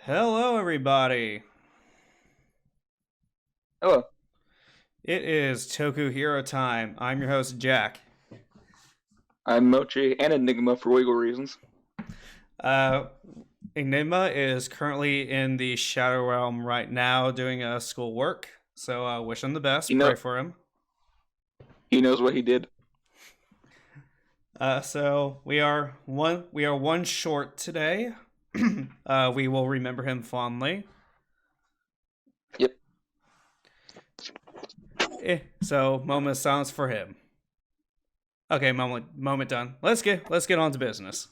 Hello, everybody. Hello, It is Toku Hero time. I'm your host, Jack. I'm Mochi and Enigma for legal reasons. Uh, Enigma is currently in the Shadowrealm right now doing school work. So wish him the best. You know, Pray for him. he knows what he did. So we are one short today. We will remember him fondly. Yep. So moment of silence for him. Okay, moment done. Let's get on to business.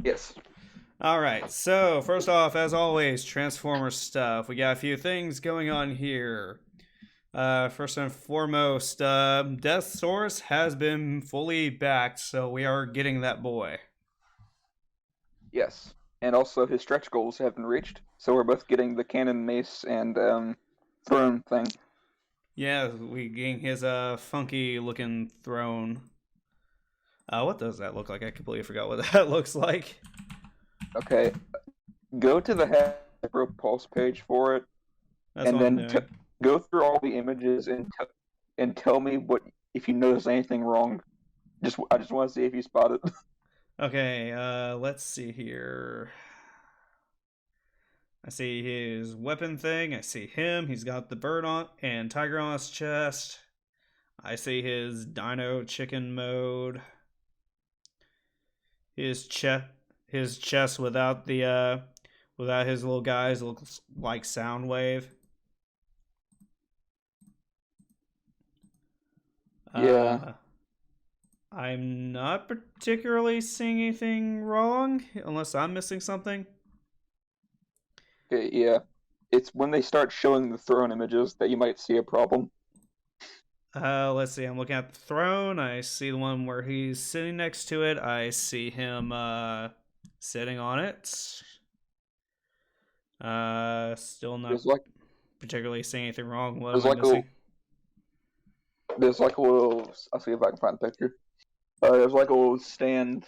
Yes. All right. So first off, as always, Transformer stuff. We got a few things going on here. First and foremost, Death Source has been fully backed, so we are getting that boy. Yes. And also his stretch goals have been reached, so we're both getting the cannon mace and throne thing. Yeah, we getting his funky looking throne. What does that look like? I completely forgot what that looks like. Okay. Go to the Hyper Pulse page for it, That's and what I'm then doing. go through all the images and tell me what if you notice anything wrong. I just want to see if you spot it. Okay, let's see here. I see his weapon thing. I see him. He's got the bird on and tiger on his chest. I see his dino chicken mode. His chest, his chest without his little guys looks like Soundwave. Yeah. Uh, I'm not particularly seeing anything wrong, unless I'm missing something. Okay. Yeah. It's when they start showing the throne images that you might see a problem. Let's see. I'm looking at the throne. I see the one where he's sitting next to it. I see him sitting on it. Still not There's like particularly seeing anything wrong. What am there's I like missing? a little. I'll see if I can find a picture. There's like a little stand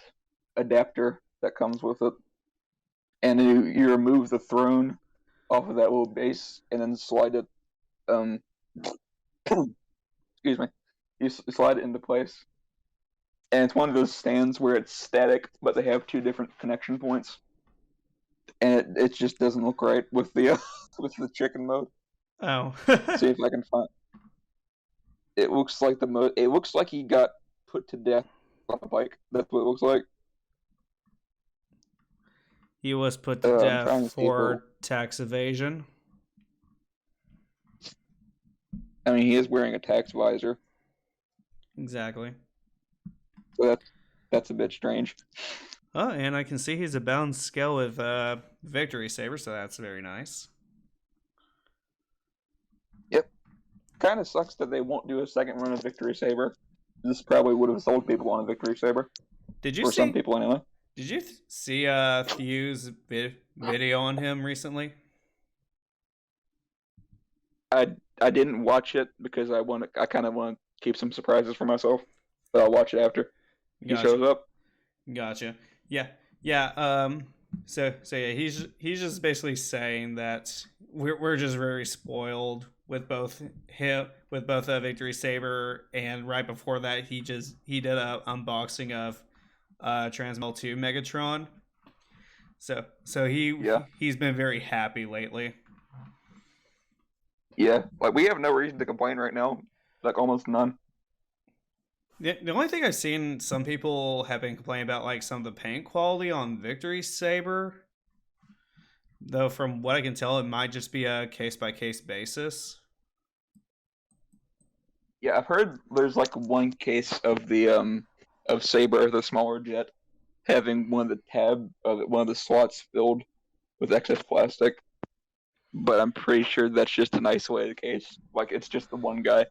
adapter that comes with it, and you remove the throne off of that little base, and then slide it. Um, excuse me. Slide it into place, and it's one of those stands where it's static, but they have two different connection points, and it just doesn't look right with the with the chicken mode. Oh. See if I can find. It looks like the mode. It looks like he got put to death on a bike. That's what it looks like. He was put to I'm death trying to see if for tax evasion. I mean, he is wearing a tax visor, Exactly. so that's a bit strange. Oh, and I can see he's a balanced scale with Victory Saber, so that's very nice. Yep. Kind of sucks that they won't do a second run of Victory Saber. This probably would have sold people on a Victory Saber, Did you or some see? people anyway. Did you see Thew's video on him recently? I didn't watch it because I kind of want to keep some surprises for myself, but I'll watch it after he Gotcha. shows up. Gotcha. Yeah. Yeah. So yeah, he's just basically saying that we're just very spoiled with both him with both a Victory Saber, and right before that he did a unboxing of Transmetal 2 Megatron. So Yeah, he's been very happy lately. yeah. Like we have no reason to complain right now. Like almost none. The only thing I've seen some people have been complaining about, like some of the paint quality on Victory Saber, though from what I can tell, it might just be a case by case basis. Yeah, I've heard there's like one case of Saber, the smaller jet, having one of the slots filled with excess plastic. But I'm pretty sure that's just an isolated case. Like it's just the one guy.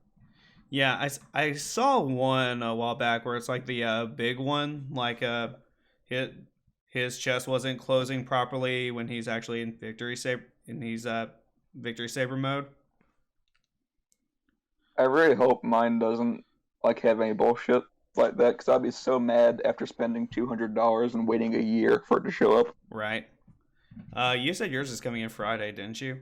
Yeah, I saw one a while back where it's like the big one, like his, his chest wasn't closing properly when he's actually in Victory Saber mode. I really hope mine doesn't like have any bullshit like that because I'd be so mad after spending $200 and waiting a year for it to show up. Right. You said yours is coming in Friday, didn't you?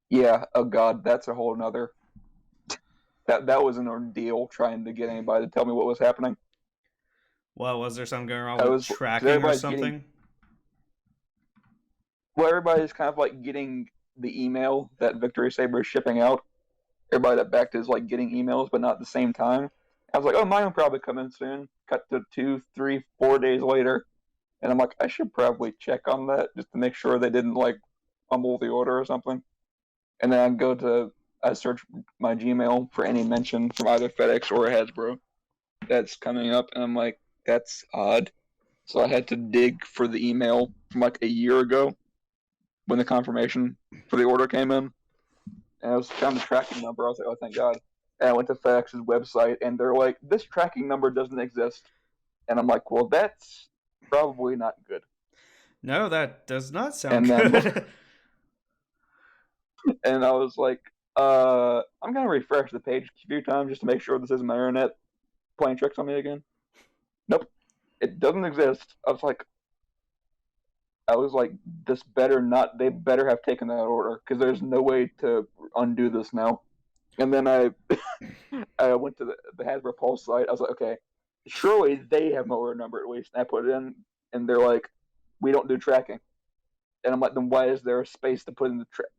Yeah. Oh God, that's a whole nother. That was an ordeal trying to get anybody to tell me what was happening. Well, was there something going on I with was because tracking or everybody's getting something? everybody's kind of like getting the email that Victory Saber is shipping out. Everybody that backed is like getting emails, but not at the same time. I was like, oh, mine will probably come in soon. Cut to 2, 3, 4 days later, and I'm like, I should probably check on that just to make sure they didn't like fumble the order or something. And then I search my Gmail for any mention from either FedEx or Hasbro that's coming up, and I'm like, that's odd. So I had to dig for the email from like a year ago when the confirmation for the order came in, and I was found the tracking number. I was like, oh, thank God. And I went to FedEx's website, and they're like, this tracking number doesn't exist. And I'm like, well, that's probably not good. No, that does not sound And then, good. and I was like, I'm gonna refresh the page a few times just to make sure this isn't my internet playing tricks on me again. Nope, it doesn't exist. I was like, this better not. They better have taken that order because there's no way to undo this now. And then I went to the Hasbro Pulse site. I was like, okay, surely they have my order number at least. And I put it in, and they're like, we don't do tracking. And I'm like, then why is there a space to put in the track?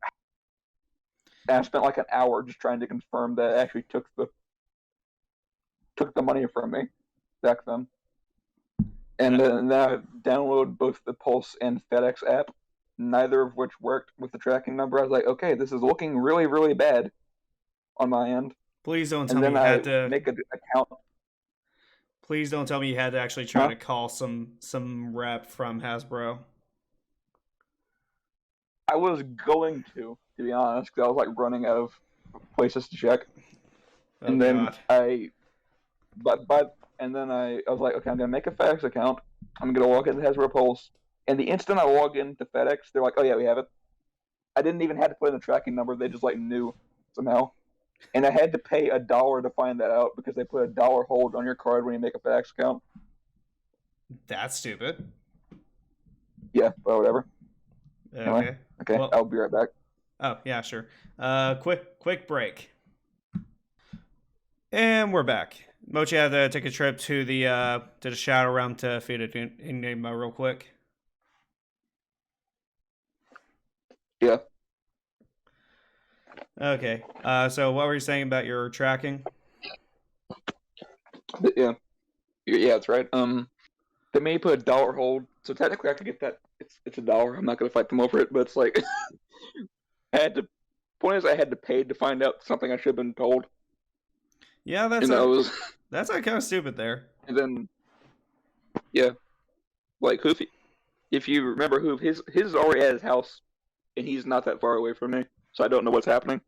And I spent like an hour just trying to confirm that it actually took the money from me back then. And then I downloaded both the Pulse and FedEx app, neither of which worked with the tracking number. I was like, okay, this is looking really, really bad on my end. Please don't tell And me then you I had to. make an account. Please don't tell me you had to actually try Huh? to call some rep from Hasbro. I was going to be honest, because I was like running out of places to check. Oh And then God. I was like, okay, I'm gonna make a FedEx account. I'm gonna log into Hasbro Pulse. And the instant I log into FedEx, they're like, oh yeah, we have it. I didn't even have to put in the tracking number. They just like knew somehow. And I had to pay $1 to find that out because they put $1 hold on your card when you make a FedEx account. That's stupid. Yeah, but whatever. Anyway, Okay. okay, Well. I'll be right back. Oh yeah, sure. Quick break, and we're back. Mochi had to take a trip to the Shadowrealm to feed it Enigma real quick. Yeah, Okay. So what were you saying about your tracking? yeah, yeah. That's right. They may put $1 hold, so technically I could get that. It's $1. I'm not gonna fight them over it, but it's like I had to. Point is, I had to pay to find out something I should have been told, Yeah, that's and that a was. that's a kind of stupid there. And then yeah, like Hoofy. If you remember, his is already at his house, and he's not that far away from me, so I don't know what's happening.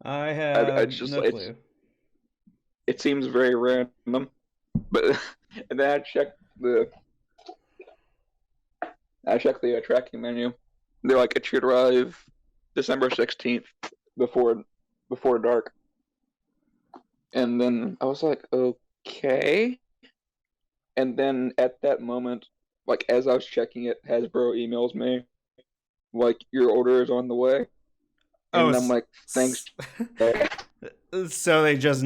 I It's have just no clue. it seems very random, but and then I checked the tracking menu. They're like it should arrive December 16th before dark, and then I was like, okay. And then at that moment, like as I was checking it, Hasbro emails me like your order is on the way, Oh, and I'm like, thanks. so they just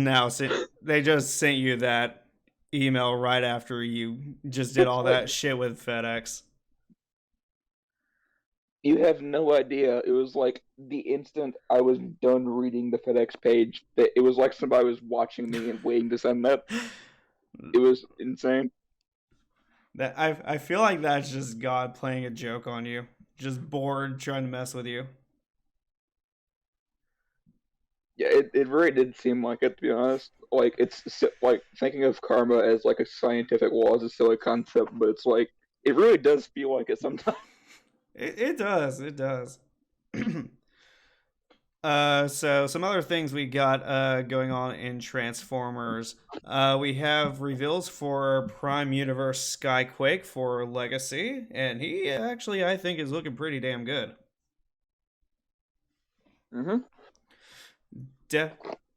sent you that email right after you just did It's all like that shit with FedEx. you have no idea. It was like the instant I was done reading the FedEx page, that it was like somebody was watching me and waiting to send that. It was insane. That I feel like that's just God playing a joke on you. Just bored trying to mess with you. Yeah, it really did seem like it, to be honest. Like like thinking of karma as like a scientific law is a silly concept, but it's like it really does feel like it sometimes. It does. It does. So some other things we got going on in Transformers. We have reveals for Prime Universe Skyquake for Legacy, and he actually I think is looking pretty damn good. Hmm. De-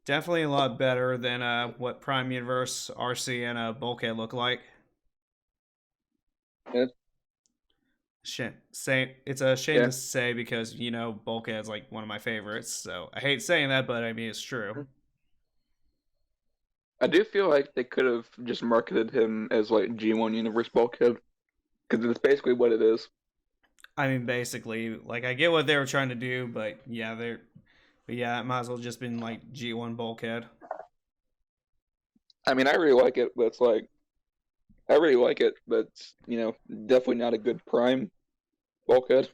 Definitely a lot better than what Prime Universe RC and Bulkhead look like. Yeah, It's a shame yeah. to say because Bulkhead's like one of my favorites. So I hate saying that, but I mean it's true. I do feel like they could have just marketed him as like G1 Universe Bulkhead because it's basically what it is. I mean, basically, like I get what they were trying to do, but yeah, it might as well just been like G1 Bulkhead. I mean, I really like it, but it's like I really like it, but it's, definitely not a good Prime Bulkhead.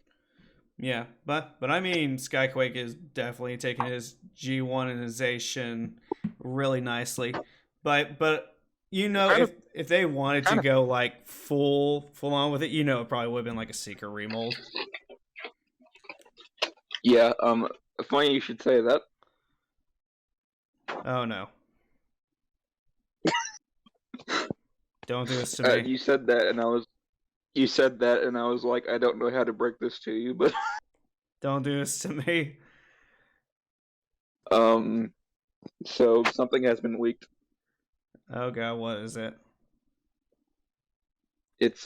Yeah, but I mean, Skyquake is definitely taking his G1ization really nicely. But Kind of, if they wanted to kind of. go like full on with it, it probably would have been like a Seeker remold. Yeah. Funny you should say that. Oh no. Don't do this to me. You said that, and you said that, and I was like, I don't know how to break this to you, but Don't do this to me. um, so something has been leaked. Oh god, what is it? It's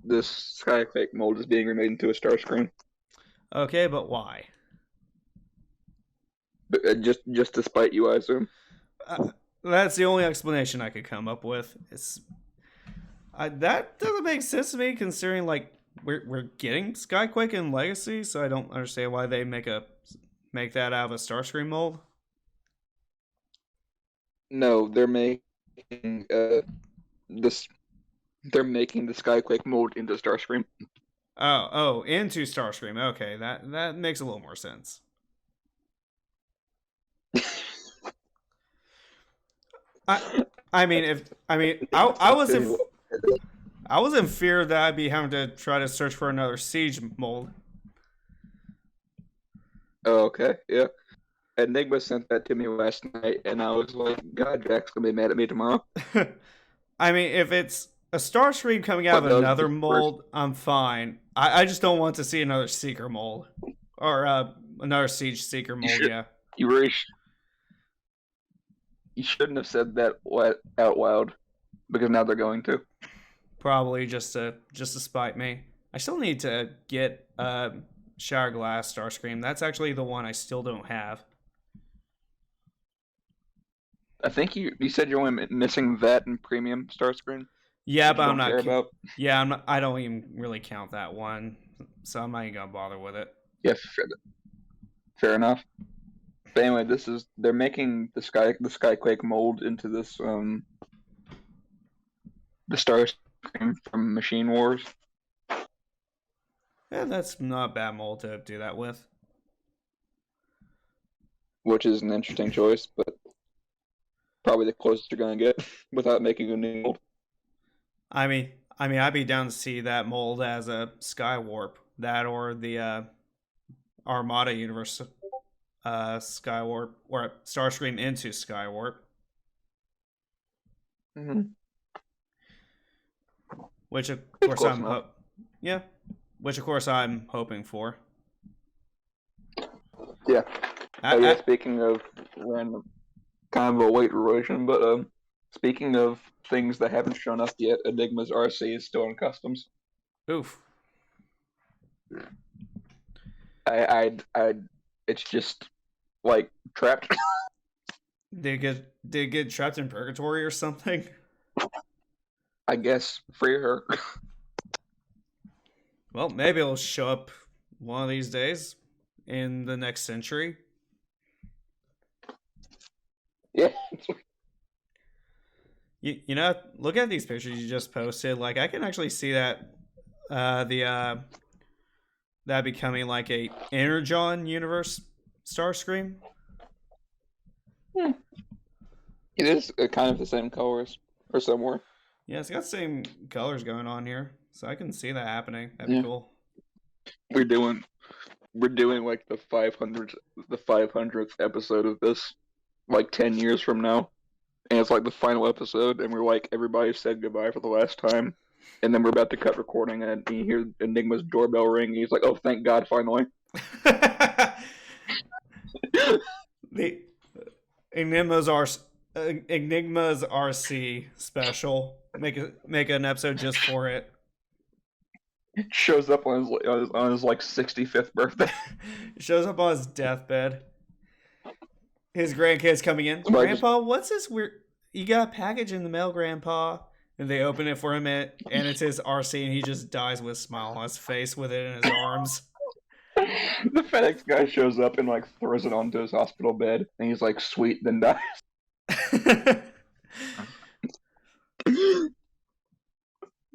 this Skyquake mold is being remade into a Starscream. Okay, but why? But, just to spite you, I assume. That's the only explanation I could come up with. That doesn't make sense to me considering like we're getting Skyquake in Legacy, so I don't understand why they make that out of a Starscream mold. No, this. They're making the Skyquake mold into Starscream. Into Starscream. Okay, that makes a little more sense. I mean, I was in fear that I'd be having to try to search for another Siege mold. Oh, okay, yeah. Enigma sent that to me last night, and I was like, God, Jack's gonna be mad at me tomorrow. I mean, if it's a Starscream coming out But of that was another the first. mold, I'm fine. I just don't want to see another Seeker mold. Or another Siege Seeker mold, Should, yeah. you really you shouldn't have said that out loud because now they're going to. Probably just to spite me. I still need to get Shower Glass Starscream. That's actually the one I still don't have. I think you said you're only missing that and premium Starscreen, Yeah, which but you I'm don't not. care about. Yeah, I'm not. I don't even really count that one, so I'm not even gonna bother with it. Yeah, fair enough. But anyway, they're making the Skyquake mold into this the Starscream from Machine Wars, Yeah, that's not a bad mold to do that with. which is an interesting choice, but probably the closest you're gonna get without making a new mold. I'd be down to see that mold as a Skywarp, that or the Armada universe Skywarp or Starscream into Skywarp, Mm-hmm. which of It's course close enough. yeah, which of course I'm hoping for. Yeah. I, Oh yeah. I, Speaking of random, kind of a late revision, but speaking of things that haven't shown up yet, Enigma's RC is still in customs. oof. I it's just like trapped. Did it get trapped in purgatory or something? I guess free her. Well, maybe it'll show up one of these days in the next century. Yeah. Look at these pictures you just posted. Like, I can actually see that that becoming like a Energon universe Starscream. It is kind of the same colors or somewhere. Yeah, it's got the same colors going on here, so I can see that happening. That'd be Yeah. cool. We're doing like the 500th episode of this like 10 years from now. And it's like the final episode, and we're like, everybody said goodbye for the last time. And then we're about to cut recording, and you hear Enigma's doorbell ring. And he's like, oh, thank God, finally. The Enigma's RC special. make an episode just for it. Shows up on his like 65th birthday. Shows up on his deathbed. His grandkids coming in. Somebody just Grandpa, what's this weird? You got a package in the mail, Grandpa. And they open it for him, and it's his RC, and he just dies with a smile on his face with it in his arms. the FedEx guy shows up and like throws it onto his hospital bed, and he's like, "Sweet," then dies.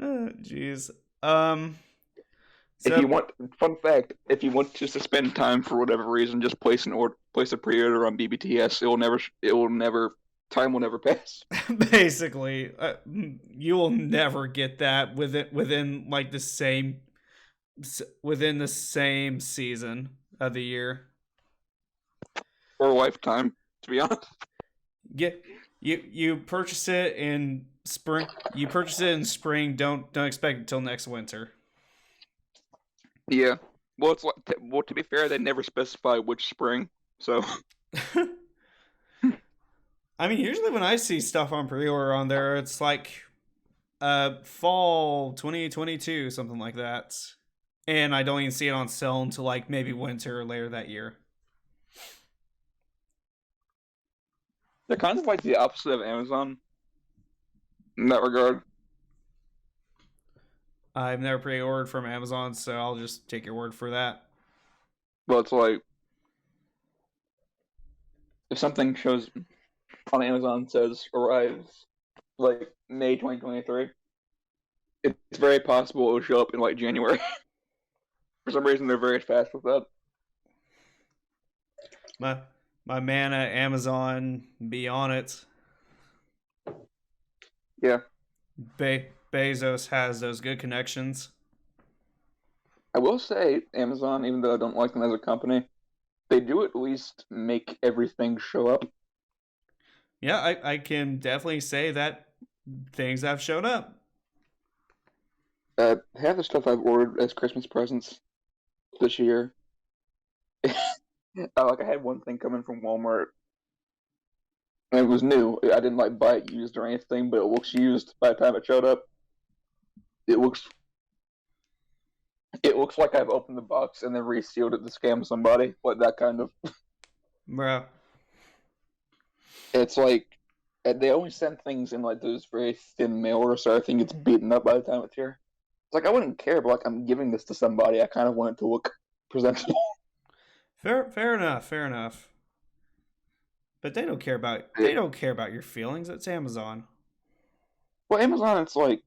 Jeez. If you want, fun fact, if you want to suspend time for whatever reason, just place a pre-order on BBTS. Time will never pass. Basically, you will never get that within like within the same season of the year or a lifetime, to be honest. You purchase it in spring. You purchase it in spring. Don't expect it till next winter. Yeah. Well, to be fair, they never specify which spring, so. I mean, usually when I see stuff on pre-order on there, it's like fall 2022, something like that. And I don't even see it on sale until like maybe winter or later that year. They're kind of like the opposite of Amazon in that regard. I've never pre-ordered from Amazon, so I'll just take your word for that. But it's like, if something shows on Amazon says arrives like May 2023, it's very possible it will show up in like January. For some reason, they're very fast with that. My man at Amazon be on it. Yeah. Bezos has those good connections. I will say, Amazon, even though I don't like them as a company, they do at least make everything show up. Yeah, I can definitely say that things have showed up. Half the stuff I've ordered as Christmas presents this year. I had one thing coming from Walmart. And it was new. I didn't like buy it used or anything, but it looks used by the time it showed up. It looks like I've opened the box and then resealed it to scam somebody. Like that kind of. Bro. It's like they only send things in like those very thin mail orders, so I think it's beaten up by the time it's here. It's like I wouldn't care, but like I'm giving this to somebody. I kind of want it to look presentable. Fair enough. But they don't care about your feelings. It's Amazon. Well, Amazon, it's like,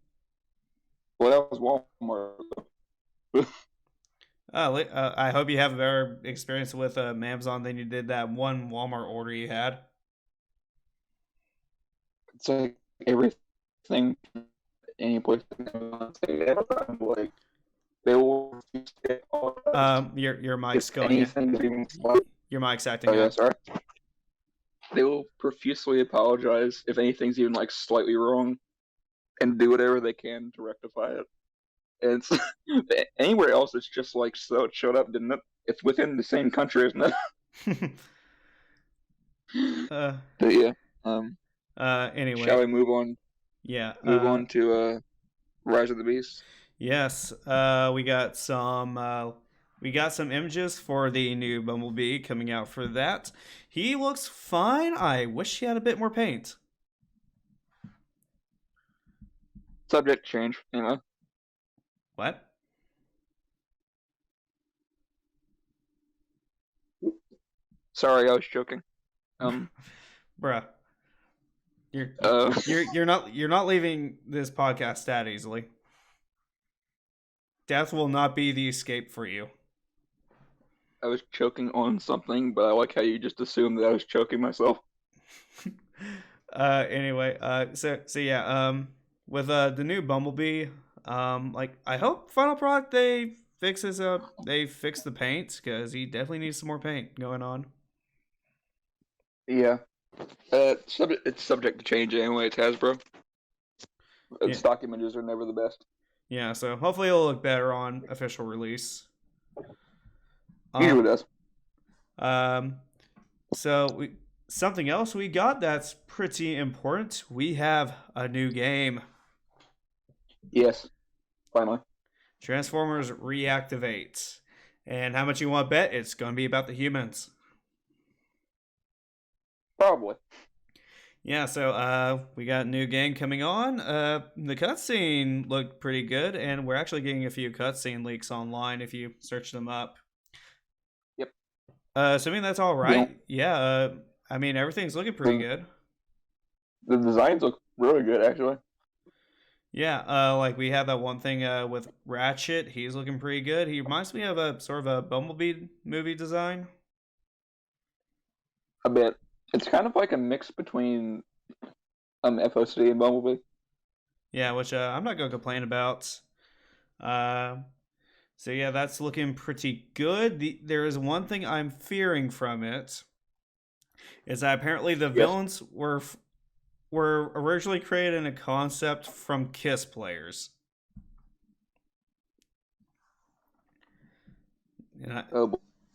well, that was Walmart. I hope you have a better experience with Amazon than you did that one Walmart order you had. It's like everything, any place like they will. Your mic's going. Your mic's acting up. Yeah, sorry. They will profusely apologize if anything's even like slightly wrong, and do whatever they can to rectify it. And it's anywhere else, it's just like, so it showed up, didn't it? It's within the same country, isn't it? But yeah. Anyway. Shall we move on? Yeah. Move on to Rise of the Beast. Yes. We got some images for the new Bumblebee coming out for that. He looks fine. I wish he had a bit more paint. Subject change, anyway. What? Sorry, I was joking. Bruh. You're not leaving this podcast that easily. Death will not be the escape for you. I was choking on something, but I like how you just assumed that I was choking myself. Anyway, so yeah, with the new Bumblebee, like I hope final product they fix the paint, because he definitely needs some more paint going on. Yeah. It's subject to change anyway. It's Hasbro. Yeah. Stock images are never the best. Yeah, so hopefully it'll look better on official release. Usually does. So something else we got that's pretty important. We have a new game. Yes, finally. Transformers reactivate. And how much you want to bet? It's going to be about the humans. Probably. Yeah, so we got a new game coming on. The cutscene looked pretty good, and we're actually getting a few cutscene leaks online if you search them up. Yep. Assuming that's all You know, right. Yeah, I mean everything's looking pretty the, good. the designs look really good, actually. Yeah, like we have that one thing with Ratchet. He's looking pretty good. He reminds me of a sort of a Bumblebee movie design. A bit. It's kind of like a mix between FOC and Bumblebee. Yeah, which I'm not gonna complain about. Uh, so yeah, that's looking pretty good. There is one thing I'm fearing from it is that apparently the Yes. villains were originally created in a concept from Kiss players. And Oh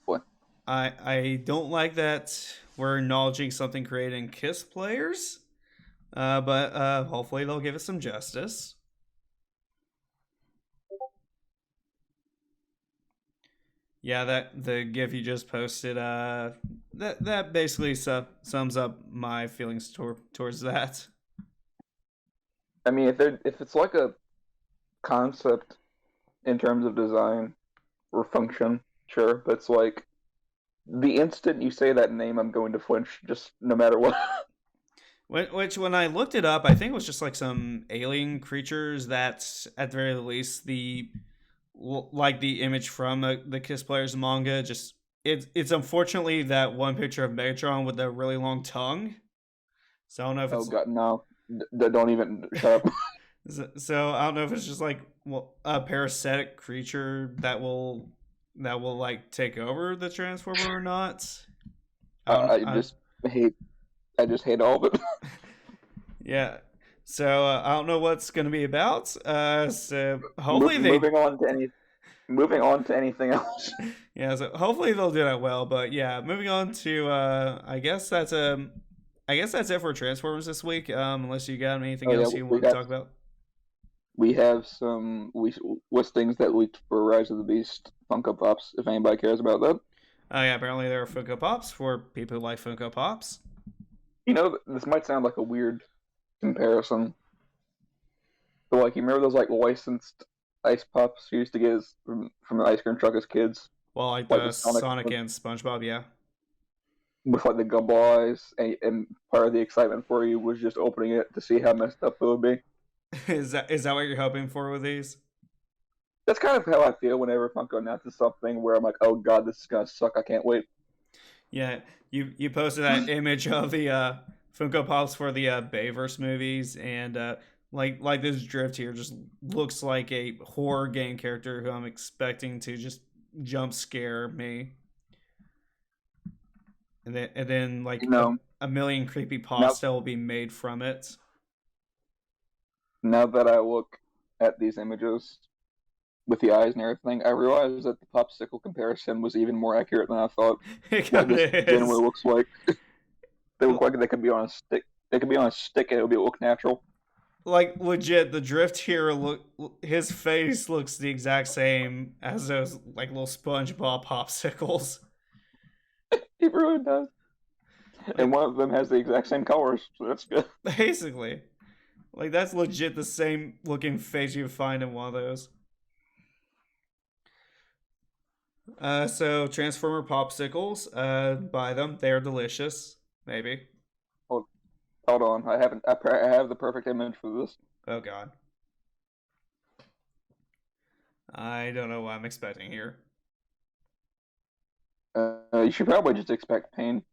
boy. I don't like that we're acknowledging something created in Kiss players, but hopefully they'll give it some justice. Yeah, that the GIF you just posted, that basically sums up my feelings towards that. I mean, if it's like a concept in terms of design or function, sure. But it's like the instant you say that name, I'm going to flinch, just no matter what. Which, when I looked it up, I think it was just like some alien creatures that, at the very least, like the image from the Kiss Players manga. Just it's unfortunately that one picture of Megatron with the really long tongue. So I don't know if Oh it's god, no! Don't even shut up. so I don't know if it's just like a parasitic creature that will like take over the Transformer or not. I don't. I just hate. I just hate all of it. Yeah. So I don't know what's going to be about. So Mo- hopefully they. moving on to any. Moving on to anything else. Yeah. So hopefully they'll do that well. But yeah, moving on to. I guess that's I guess that's it for Transformers this week. Unless you got anything Oh yeah, else you we want to got. talk about. We have some listings that leaked for Rise of the Beast Funko Pops. If anybody cares about that, Oh yeah. Apparently there are Funko Pops for people who like Funko Pops. this might sound like a weird comparison, but like you remember those like licensed ice pops you used to get from the ice cream truck as kids, Well, like like the the Sonic Sonic and SpongeBob. Yeah. with like the gumbo eyes, and part of the excitement for you was just opening it to see how messed up it would be. Is that what you're hoping for with these? That's kind of how I feel whenever Funko announces something where I'm like, oh god, this is gonna suck. I can't wait. Yeah, you posted that image of the Funko Pops for the Bayverse movies, and like this drift here just looks like a horror game character who I'm expecting to just jump scare me, and then You like know, a million creepy now pasta will be made from it. now that I look at these images with the eyes and everything, I realize that the popsicle comparison was even more accurate than I thought. It What kind this of generally is. looks like. They look like they could be on a stick. They could be on a stick and it would look natural. Like legit, the drift here look his face looks the exact same as those like little SpongeBob popsicles. It really does. And Like one of them has the exact same colors, so that's good. basically, like that's legit the same looking face you would find in one of those. So Transformer popsicles, buy them. They're delicious. Maybe. Hold, hold on, I haven't. I have the perfect image for this. Oh God, I don't know what I'm expecting here. You should probably just expect pain.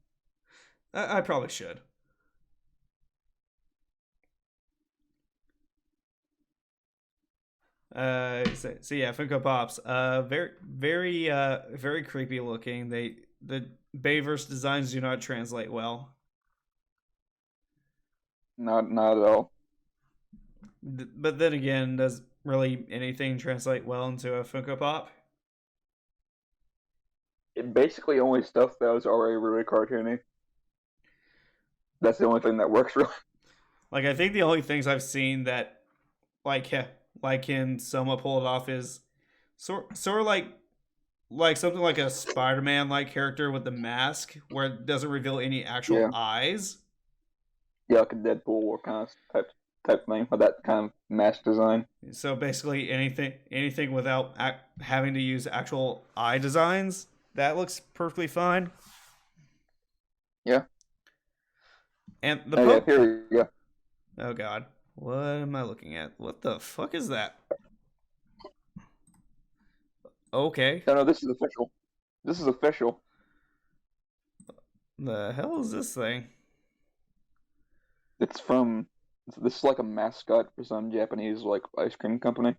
I probably should. So yeah, Funko Pops. Very creepy looking. The Bayverse designs do not translate well. Not at all. But then again, does really anything translate well into a Funko Pop? It basically only stuff that was already really cartoony. That's the only thing that works really. Like I think the only things I've seen that like can someone pull it off is sort of like something like a Spider-Man like character with the mask where it doesn't reveal any actual Yeah, eyes. yeah, like a Deadpool or kind of type thing, or that kind of mask design. So basically anything without having to use actual eye designs, that looks perfectly fine. Yeah. And the Oh yeah, Pope. here we go. Oh God, what am I looking at? What the fuck is that? Okay, No, no, this is official. This is official. the hell is this thing? It's from. This is like a mascot for some Japanese like ice cream company,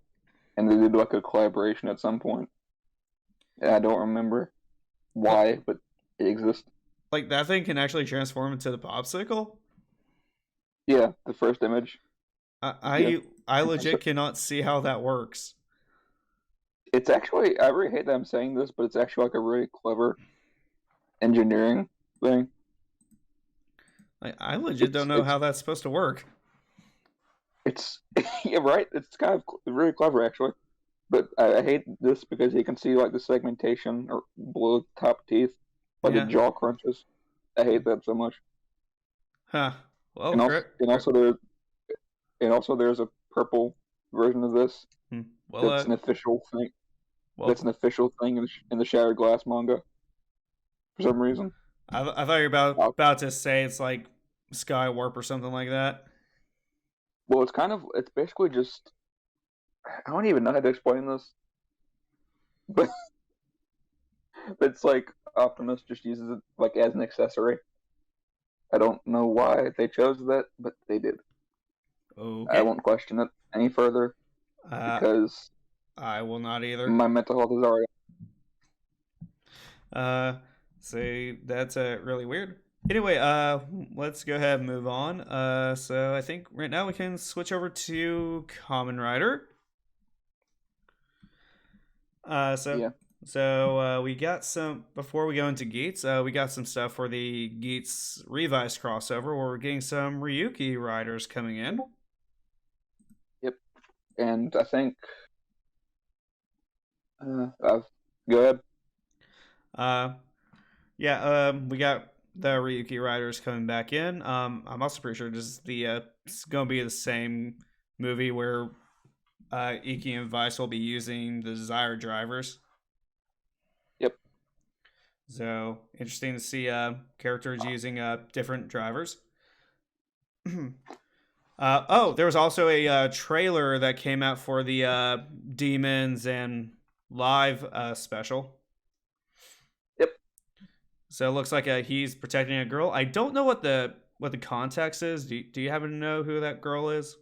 and they did like a collaboration at some point. And I don't remember What? why, but it exists. Like that thing can actually transform into the popsicle? Yeah, the first image. I Yeah, I legit cannot see how that works. it's actually. I really hate that I'm saying this, but it's actually like a really clever engineering thing. I legit don't It's know it's how that's supposed to work. it's yeah, right. It's kind of really clever actually. But I hate this because you can see like the segmentation or below the top teeth, like the Yeah. jaw crunches. I hate that so much. Huh. Well, And also, great. and also there's a purple version of this Well, that's an official thing. That's well, an official thing in the Shattered Glass manga for some reason. I thought you were Uh, about to say it's like Sky Warp or something like that. well, it's basically just I don't even know how to explain this, but it's like Optimus just uses it like as an accessory. I don't know why they chose that, but they did. I Okay. won't question it any further Uh, because I will not either. my mental health is already. Uh, so that's really weird. Anyway, let's go ahead and move on. So I think right now we can switch over to Common Rider. Uh, so Yeah. we got some before we go into Geats. We got some stuff for the Geats Revised crossover where we're getting some Ryuki riders coming in. Yep. And I think I've go ahead. Uh, yeah, we got the Ryuki riders coming back in. I'm also pretty sure this is it's gonna be the same movie where Iki and Vice will be using the Desire drivers. Yep. So interesting to see characters using different drivers. Oh, there was also a trailer that came out for the Demons and Live special. Yep. So it looks like he's protecting a girl. I don't know what the context is. Do you happen to know who that girl is?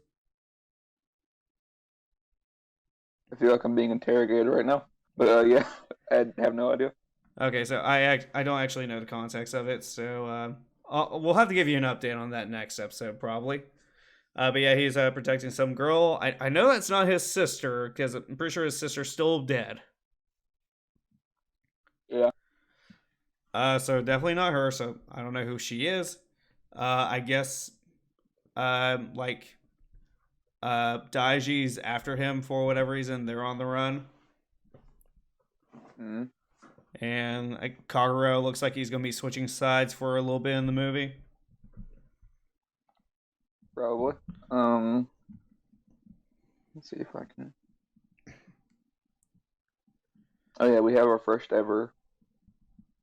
I feel like I'm being interrogated right now. But yeah, I have no idea. Okay, so I don't actually know the context of it, so we'll have to give you an update on that next episode probably. But yeah, he's protecting some girl. I know that's not his sister because I'm pretty sure his sister's still dead. Yeah. So definitely not her. So I don't know who she is. I guess like Daiji's after him for whatever reason. They're on the run, Mm, and Kaguro looks like he's gonna be switching sides for a little bit in the movie. probably. Let's see if I can. Oh yeah, we have our first ever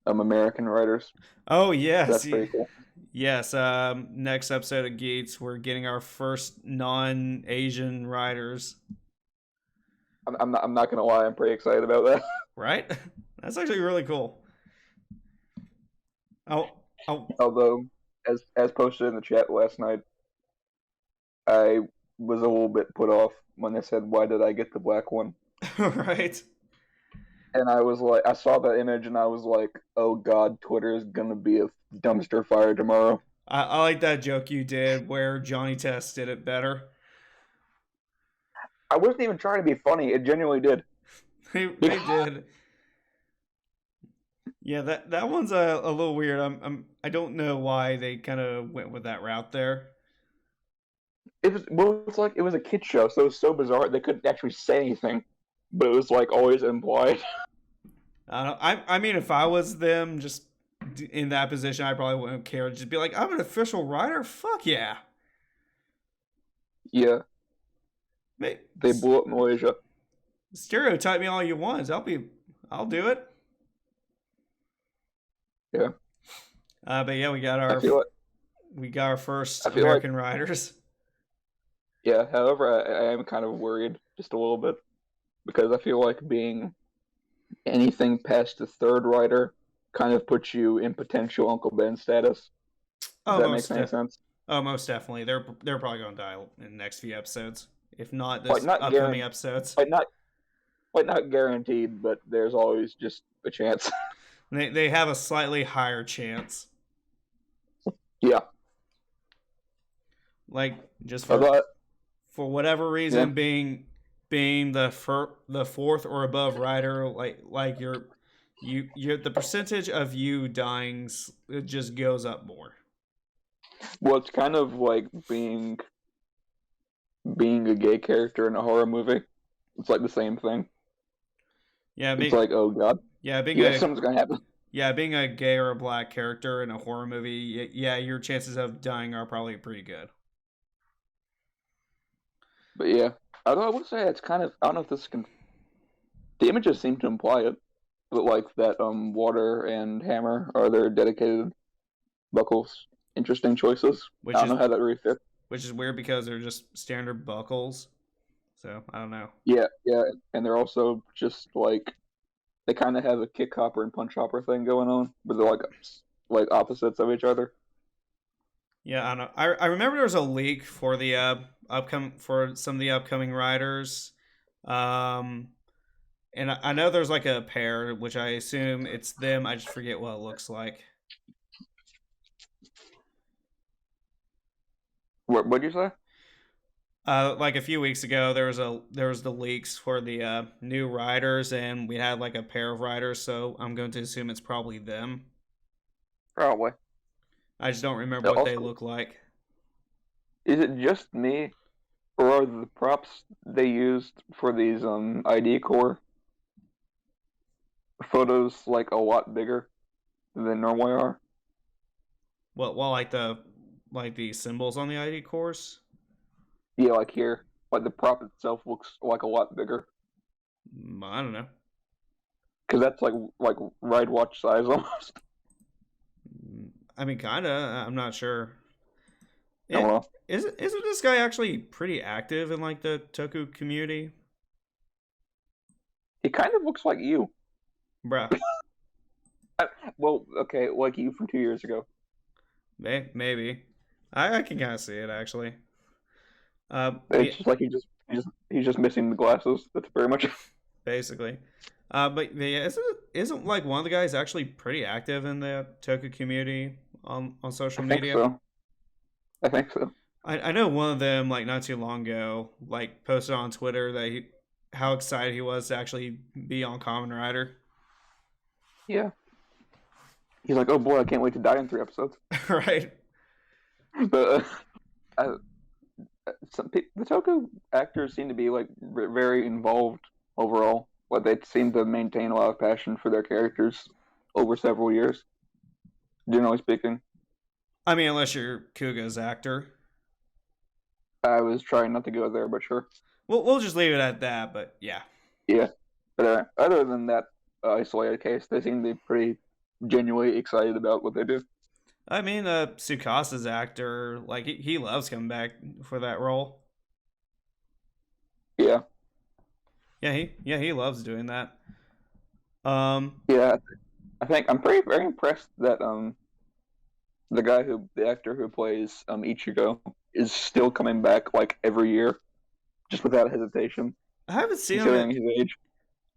American writers. Oh yes, That's pretty cool. yes. Next episode of Gates, we're getting our first non-Asian writers. I'm not gonna lie, I'm pretty excited about that. Right? That's actually really cool. Oh, oh, Although, as posted in the chat last night, I was a little bit put off when they said, "Why did I get the black one?" right. And I was like, I saw that image and I was like, "Oh God, Twitter is gonna be a dumpster fire tomorrow." I like that joke you did where Johnny Test did it better. I wasn't even trying to be funny; it genuinely did. They did. Yeah, that one's a little weird. I don't know why they kind of went with that route there. It's like it was a kid show, so it was so bizarre they couldn't actually say anything, but it was like always implied. I don't. I mean, if I was them, just in that position, I probably wouldn't care. Just be like, I'm an official writer. Fuck yeah. Yeah, May- they blew up Malaysia. Stereotype me all you want. I'll do it. Yeah, But yeah, I feel like we got our first I feel like American writers. yeah. However, I am kind of worried just a little bit because I feel like being anything past the third writer kind of puts you in potential Uncle Ben status. If Oh, that makes any sense. most definitely. They're probably going to die in the next few episodes, if not Like this not upcoming guaranteed, episodes. like not like not guaranteed, but there's always just a chance. They have a slightly higher chance. Yeah, Like just I thought for whatever yeah. reason, being the fourth or above writer, like you the percentage of you dying it just goes up more. Well, it's kind of like being a gay character in a horror movie. It's like the same thing. Yeah, It's like, oh god, yeah being yeah, a something's gonna happen. being a gay or a black character in a horror movie, yeah, your chances of dying are probably pretty good. But yeah, although I would say it's kind of I don't know if this can. The images seem to imply it, but like that water and hammer are their dedicated buckles. Interesting choices. I Which don't is know how that really fits. weird because they're just standard buckles. So I don't know. Yeah, yeah, and they're also just like they kind of have a kick hopper and punch hopper thing going on, but they're like opposites of each other. Yeah, I don't know. I remember there was a leak for the upcoming for some of the upcoming riders. Um, and I know there's like a pair, which I assume it's them. I just forget what it looks like. What'd you say? Like a few weeks ago, there was the leaks for the new riders, and we had like a pair of riders. So I'm going to assume it's probably them. Probably. I just don't remember what they Also, look like. is it just me, or are the props they used for these ID core photos like a lot bigger than they normally are? Well, like the symbols on the ID course. Yeah, like here, like the prop itself looks like a lot bigger I don't know. because that's like ride watch size almost. I mean, kinda. I'm not sure. I don't It know. isn't this guy actually pretty active in like the Toku community, It kind of looks like you. bruh? Well, okay, like you from 2 years ago. Maybe. I can kind of see it actually. It's just like he's just missing the glasses. That's very much. Basically. But yeah, isn't like one of the guys actually pretty active in the Toku community on I social think media? so. I think so. I know one of them like not too long ago like posted on Twitter that how excited he was to actually be on Common Rider. Yeah. He's like, oh boy, I can't wait to die in 3 episodes. Right? But the Toku actors seem to be like very involved overall. Like they seem to maintain a lot of passion for their characters over several years. Generally speaking, I mean, unless you're Kuga's actor. I was trying not to go there, but sure. We'll just leave it at that. But yeah, Yeah. But other than that isolated case, they seem to be pretty genuinely excited about what they do. I mean, Tsukasa's actor, like he loves coming back for that role. Yeah. Yeah, he loves doing that. Um, Yeah. I think I'm pretty very impressed that the actor who plays Ichigo is still coming back like every year just without hesitation, I haven't seen him. considering his age.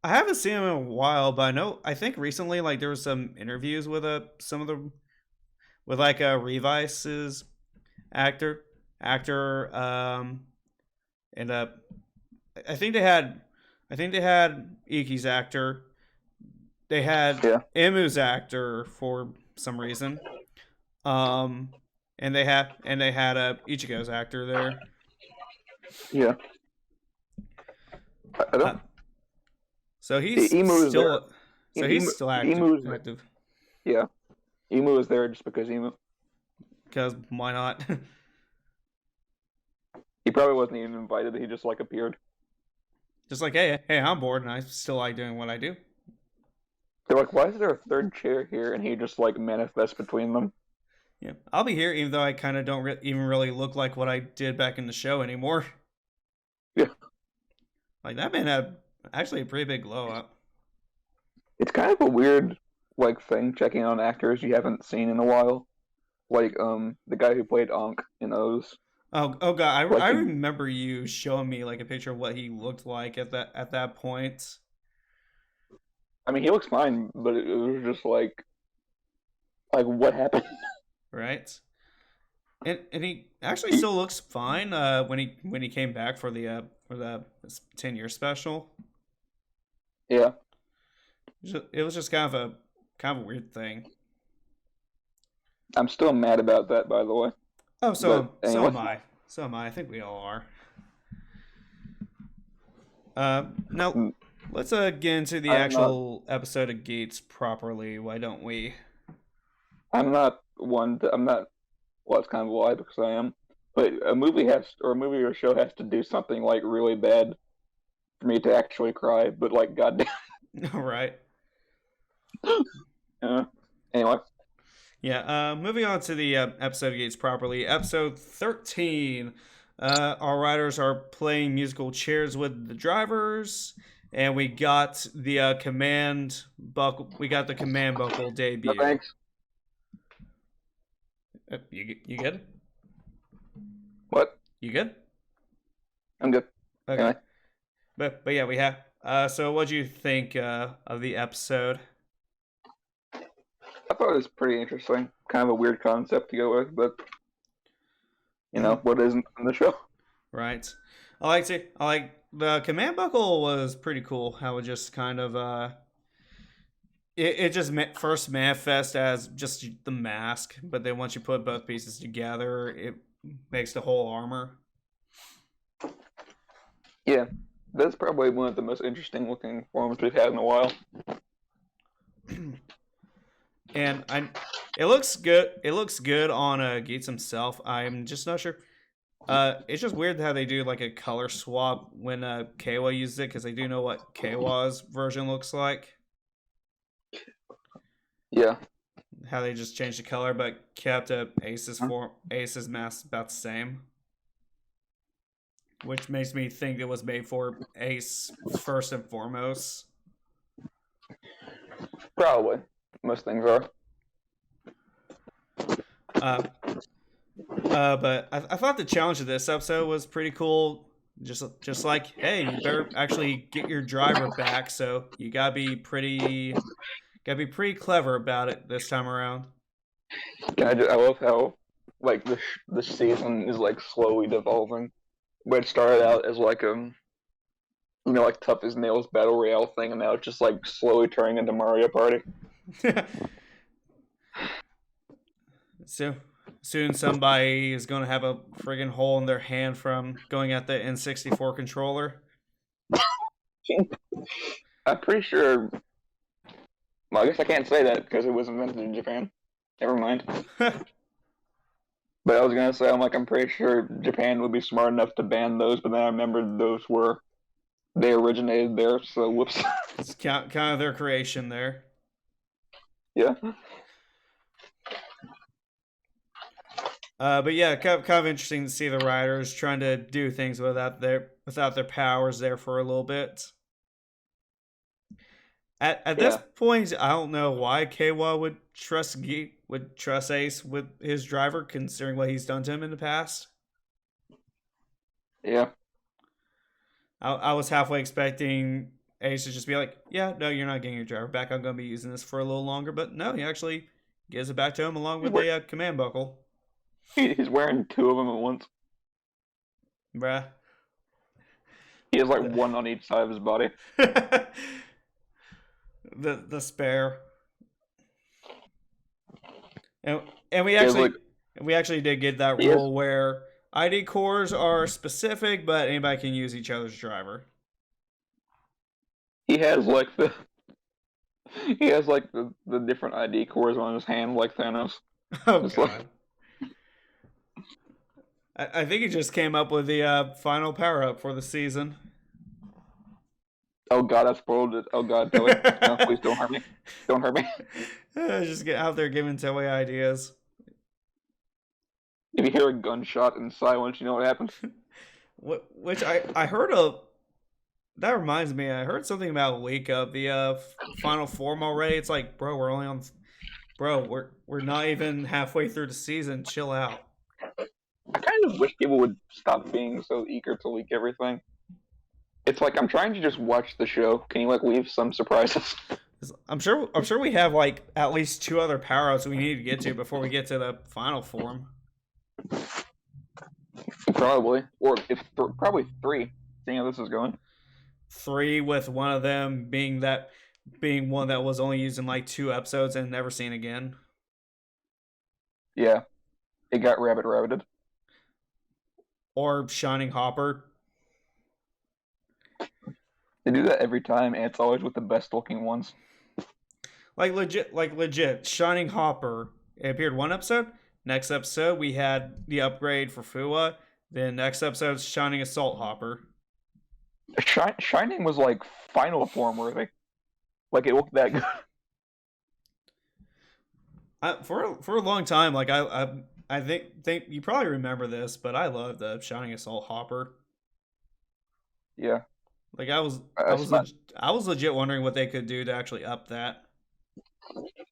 I haven't seen him in a while, but I think recently like there was some interviews with some of the with like Revice's actor and I think they had Iki's actor. They had Yeah. Emu's actor for some reason. Um, and they had Ichigo's actor there. Yeah, I Uh, don't. so he's Emu is there. still, so he's still active. Emu is Active yeah. Emu is there just because Emu. because why not? He probably wasn't even invited. He just like appeared. Just like, hey, I'm bored and I still like doing what I do. They're like, why is there a third chair here? And he just like manifests between them. Yeah, I'll be here even though I kind of don't even really look like what I did back in the show anymore. Yeah, Like that man had actually a pretty big glow up. it's kind of a weird like thing checking on actors you haven't seen in a while. Like the guy who played Ankh in O's. Oh god, I Like remember you showing me like a picture of what he looked like at that point. I mean he looks fine, but it was just like what happened? Right? And he actually still looks fine when he came back for the 10-year special. Yeah, It was just kind of a weird thing. I'm still mad about that by the way. Oh, But so anyway, am I. So am I. I think we all are. Now mm, let's get into the I'm not actual episode of Gates properly. Why don't we? I'm not one to, I'm not well it's kind of a lie because I am. But a movie or a show has to do something like really bad for me to actually cry. But like goddamn, All right. uh, anyway, Yeah. Moving on to the episode of Gates properly. Episode 13. Our riders are playing musical chairs with the drivers, and we got the command buckle. We got the command buckle no debut. thanks. You good? What? You good? I'm good. Okay. Anyway, But yeah, we have. So what do you think of the episode? I thought it was pretty interesting. Kind of a weird concept to go with, but you know what isn't in the show. Right. I like the command buckle was pretty cool. How it just kind of it just first manifests as just the mask, but then once you put both pieces together, it makes the whole armor. Yeah, that's probably one of the most interesting looking forms we've had in a while. And I it looks good. It looks good on Gates himself. I'm just not sure. It's just weird how they do like a color swap when Kawa uses it because they do know what Kawa's version looks like. Yeah, How they just changed the color but kept Ace's mask about the same, which makes me think it was made for Ace first and foremost. probably most things are. Uh, but I thought the challenge of this episode was pretty cool. Just like, hey, you better actually get your driver back, so you gotta be pretty clever about it this time around. I love how like the season is like slowly devolving. But it started out as like like tough as nails battle royale thing, and now it's just like slowly turning into Mario Party. So soon somebody is gonna have a friggin' hole in their hand from going at the N64 controller. I'm pretty sure. Well, I guess I can't say that because it was invented in Japan. Never mind. But I was gonna say I'm pretty sure Japan would be smart enough to ban those, but then I remembered they originated there, so whoops. It's kind of their creation there. Yeah. But yeah, kind of interesting to see the riders trying to do things without their powers there for a little bit. At this Yeah. point, I don't know why Kawa would trust Ace with his driver, considering what he's done to him in the past. Yeah. I was halfway expecting Ace to just be like, "Yeah, no, you're not getting your driver back. I'm going to be using this for a little longer." But no, he actually gives it back to him along with a command buckle. He's wearing two of them at once. Bruh. He has like one on each side of his body. The spare. And He has like we actually did get that he has rule where ID cores are specific, but anybody can use each other's driver. He has like the he has like the different ID cores on his hand like Thanos. Oh Just like god. I think he just came up with the final power up for the season. oh god, I spoiled it. Oh god, Toei. No, please don't hurt me. Don't hurt me. Just get out there giving Toei ideas. If you hear a gunshot in silence, you know what happened. Which I heard of. That reminds me, I heard something about Wake Up, the final form already. It's like, bro, we're only on, bro, we're not even halfway through the season. Chill out. I kind of wish people would stop being so eager to leak everything. It's like I'm trying to just watch the show. Can you like leave some surprises? I'm sure we have like at least two other power ups we need to get to before we get to the final form. Probably, or if probably three. Seeing how this is going. Three with one of them being one that was only used in like 2 episodes and never seen again. Yeah, it got rabbited. Or Shining Hopper. They do that every time, and it's always with the best looking ones. Like legit. Shining Hopper. It appeared 1 episode. Next episode we had the upgrade for Fua. Then next episode Shining Assault Hopper. Shining was like final form worthy. Like it looked that good. For a long time, like I think you probably remember this, but I love the Shining Assault Hopper. Yeah. Like I was legit wondering what they could do to actually up that.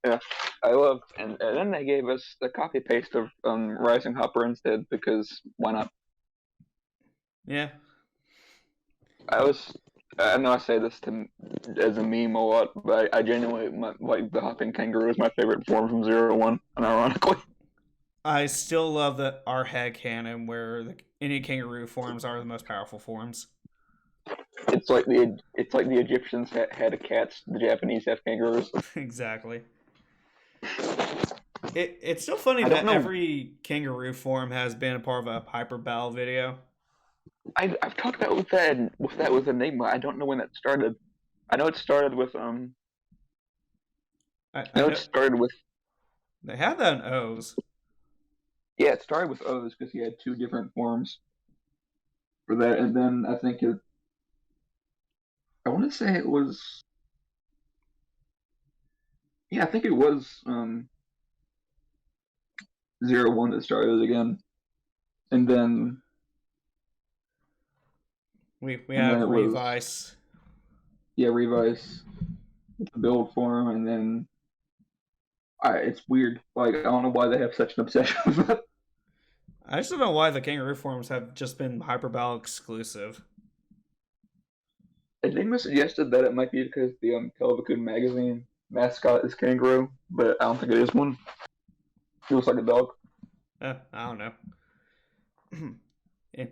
Yeah, I love, and then they gave us the copy paste of Rising Hopper instead because why not? Yeah. I know I say this as a meme a lot, but I genuinely like the hopping kangaroo is my favorite form from 0-1, unironically. I still love our head canon where the Indian kangaroo forms are the most powerful forms. It's like the Egyptians had cats, the Japanese have kangaroos. Exactly. It's still funny that every kangaroo form has been a part of a Hyper Battle video. I've talked about with that with Enigma. I don't know when that started. I know it started with I know it started with. They had that in O's. Yeah, it started with O's because he had two different forms for that, and then I think it. I want to say it was. Yeah, I think it was 0-1 that started again, and then we have Revice. Yeah, Revice, the build form, and then it's weird. Like I don't know why they have such an obsession with it. I just don't know why the kangaroo forms have just been Hyper Battle exclusive. Enigma suggested that it might be because the Kelvakun magazine mascot is kangaroo, but I don't think it is one. He looks like a dog. I don't know. Yeah.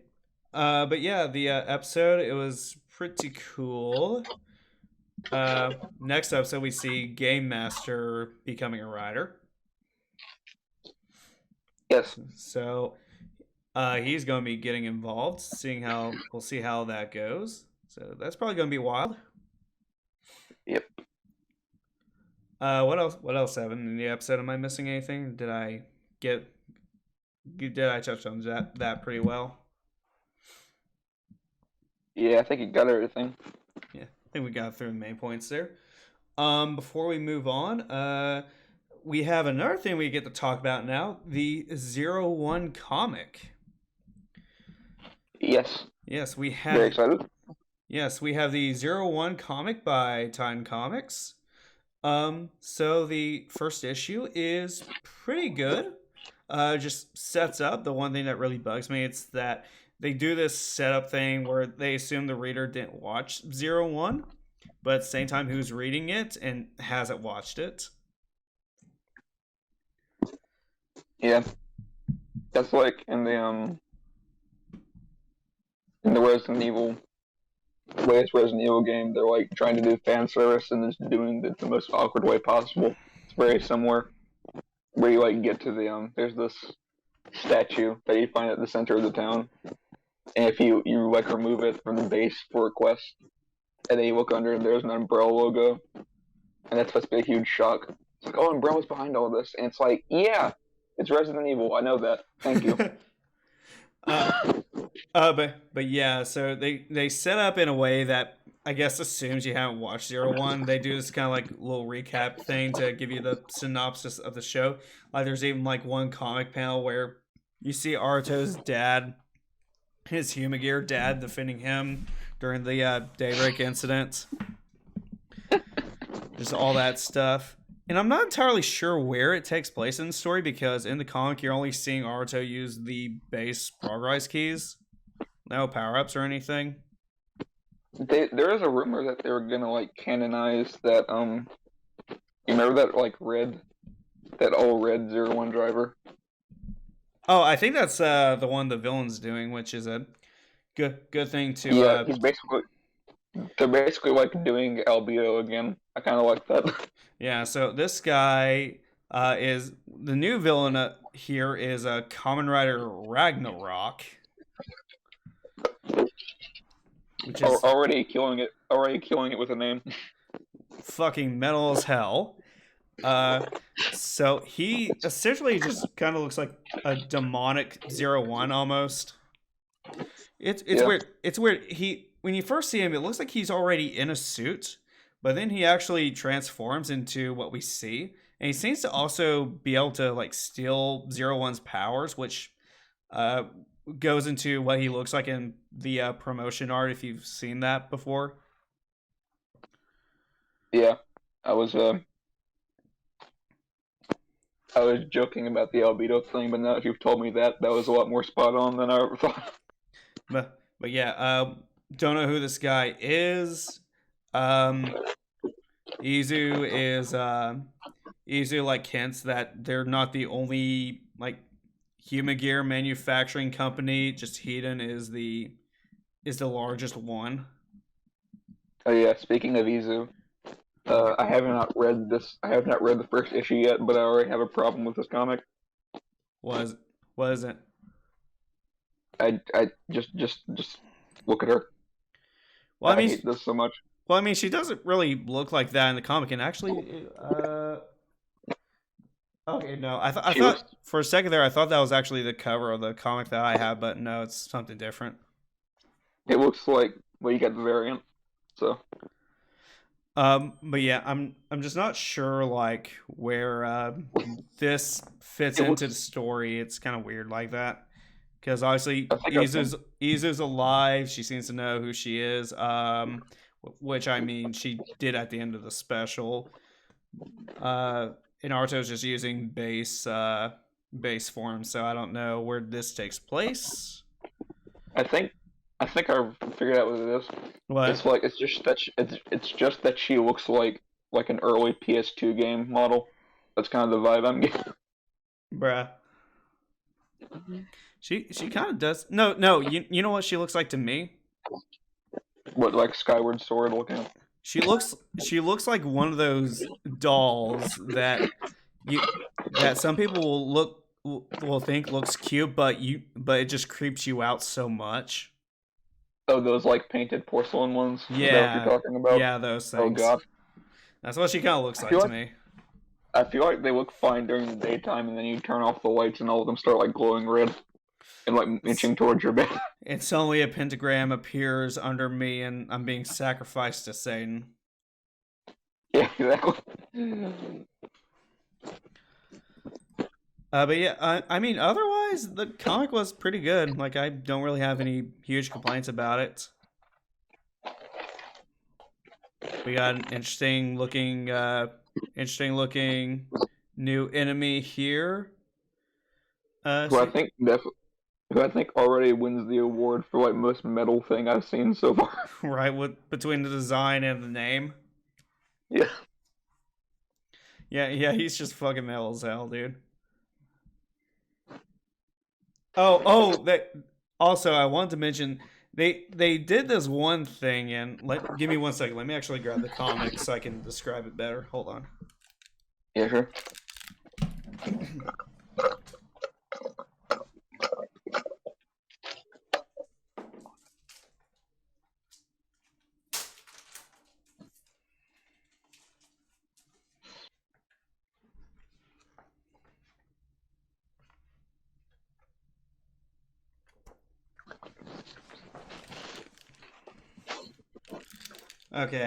But yeah, the episode, it was pretty cool. Next episode, we see Game Master becoming a writer. Yes. So he's going to be getting involved, we'll see how that goes. So that's probably going to be wild. Yep. What else, Evan, in the episode? Am I missing anything? Did I touch on that pretty well? Yeah, I think you got everything. Yeah, I think we got through the main points there. Before we move on, we have another thing we get to talk about now, the 0-1 comic. Yes. Yes, we have. Very excited. Yes, we have the 0-1 comic by Titan Comics. So the first issue is pretty good. Just sets up the one thing that really bugs me. It's that they do this setup thing where they assume the reader didn't watch 0-1, but at the same time who's reading it and hasn't watched it. Yeah. That's like in the Resident Evil latest Resident Evil game, they're like trying to do fan service and just doing it the most awkward way possible. It's very similar. Where you like get to the there's this statue that you find at the center of the town. And if you like remove it from the base for a quest, and then you look under and there's an Umbrella logo, and that's supposed to be a huge shock. It's like, oh, Umbrella's behind all this, and it's like, yeah, it's Resident Evil. I know that. Thank you. uh, but yeah, so they set up in a way that I guess assumes you haven't watched 01. They do this kind of like little recap thing to give you the synopsis of the show. Like there's even like one comic panel where you see Aruto's dad, his Humagear dad, defending him during the Daybreak incident. Just all that stuff. And I'm not entirely sure where it takes place in the story because in the comic you're only seeing Aruto use the base progress keys. No power-ups or anything. There is a rumor that they were gonna like canonize that you remember that like that all red 01 driver? Oh, I think that's the one the villain's doing, which is a good thing to Yeah, they're basically like doing Albedo again. I kinda like that. Yeah, so this guy is the new villain here is a Common Rider Ragnarok. Which is already killing it with a name. Fucking metal as hell. So he essentially just kind of looks like a demonic 01 almost. It's weird. It's weird. When you first see him, it looks like he's already in a suit, but then he actually transforms into what we see, and he seems to also be able to like steal 01's powers, which goes into what he looks like in the promotion art. If you've seen that before. Yeah, I was joking about the Albedo thing, but now that you've told me that was a lot more spot on than I ever thought. But yeah, don't know who this guy is. Izu like hints that they're not the only like Humagear manufacturing company. Just Hedon is the largest one. Oh yeah, speaking of Izu, I have not read the first issue yet, but I already have a problem with this comic. What is it? I just look at her. Well, I mean, hate this so much. Well, I mean, she doesn't really look like that in the comic, and actually, okay, no, I thought for a second there, I thought that was actually the cover of the comic that I have, but no, it's something different. It looks like you got the variant, so. But yeah, I'm just not sure like where this fits into the story. It's kind of weird like that. Because obviously Izu's alive. She seems to know who she is. Which I mean, she did at the end of the special. And Naruto's just using base form, so I don't know where this takes place. I think I figured out what it is. What? It's just that she looks like an early PS2 game model. That's kind of the vibe I'm getting. Bruh. She kind of does. No. You know what she looks like to me? What, like Skyward Sword looking? She looks like one of those dolls that some people will think looks cute, but it just creeps you out so much. Oh, those like painted porcelain ones. Yeah, is that what you're talking about? Yeah, those things. Oh god, that's what she kind of looks like to me. I feel like they look fine during the daytime, and then you turn off the lights, and all of them start like glowing red and like inching towards your bed. And suddenly a pentagram appears under me, and I'm being sacrificed to Satan. Yeah, exactly. But yeah, I mean, otherwise the comic was pretty good. Like, I don't really have any huge complaints about it. We got an interesting looking new enemy here. Who I think already wins the award for like most metal thing I've seen so far. Right, between the design and the name. Yeah. Yeah, he's just fucking metal as hell, dude. Oh, that also I wanted to mention they did this one thing, and give me 1 second. Let me actually grab the comic so I can describe it better. Hold on. Yeah, sure. Okay,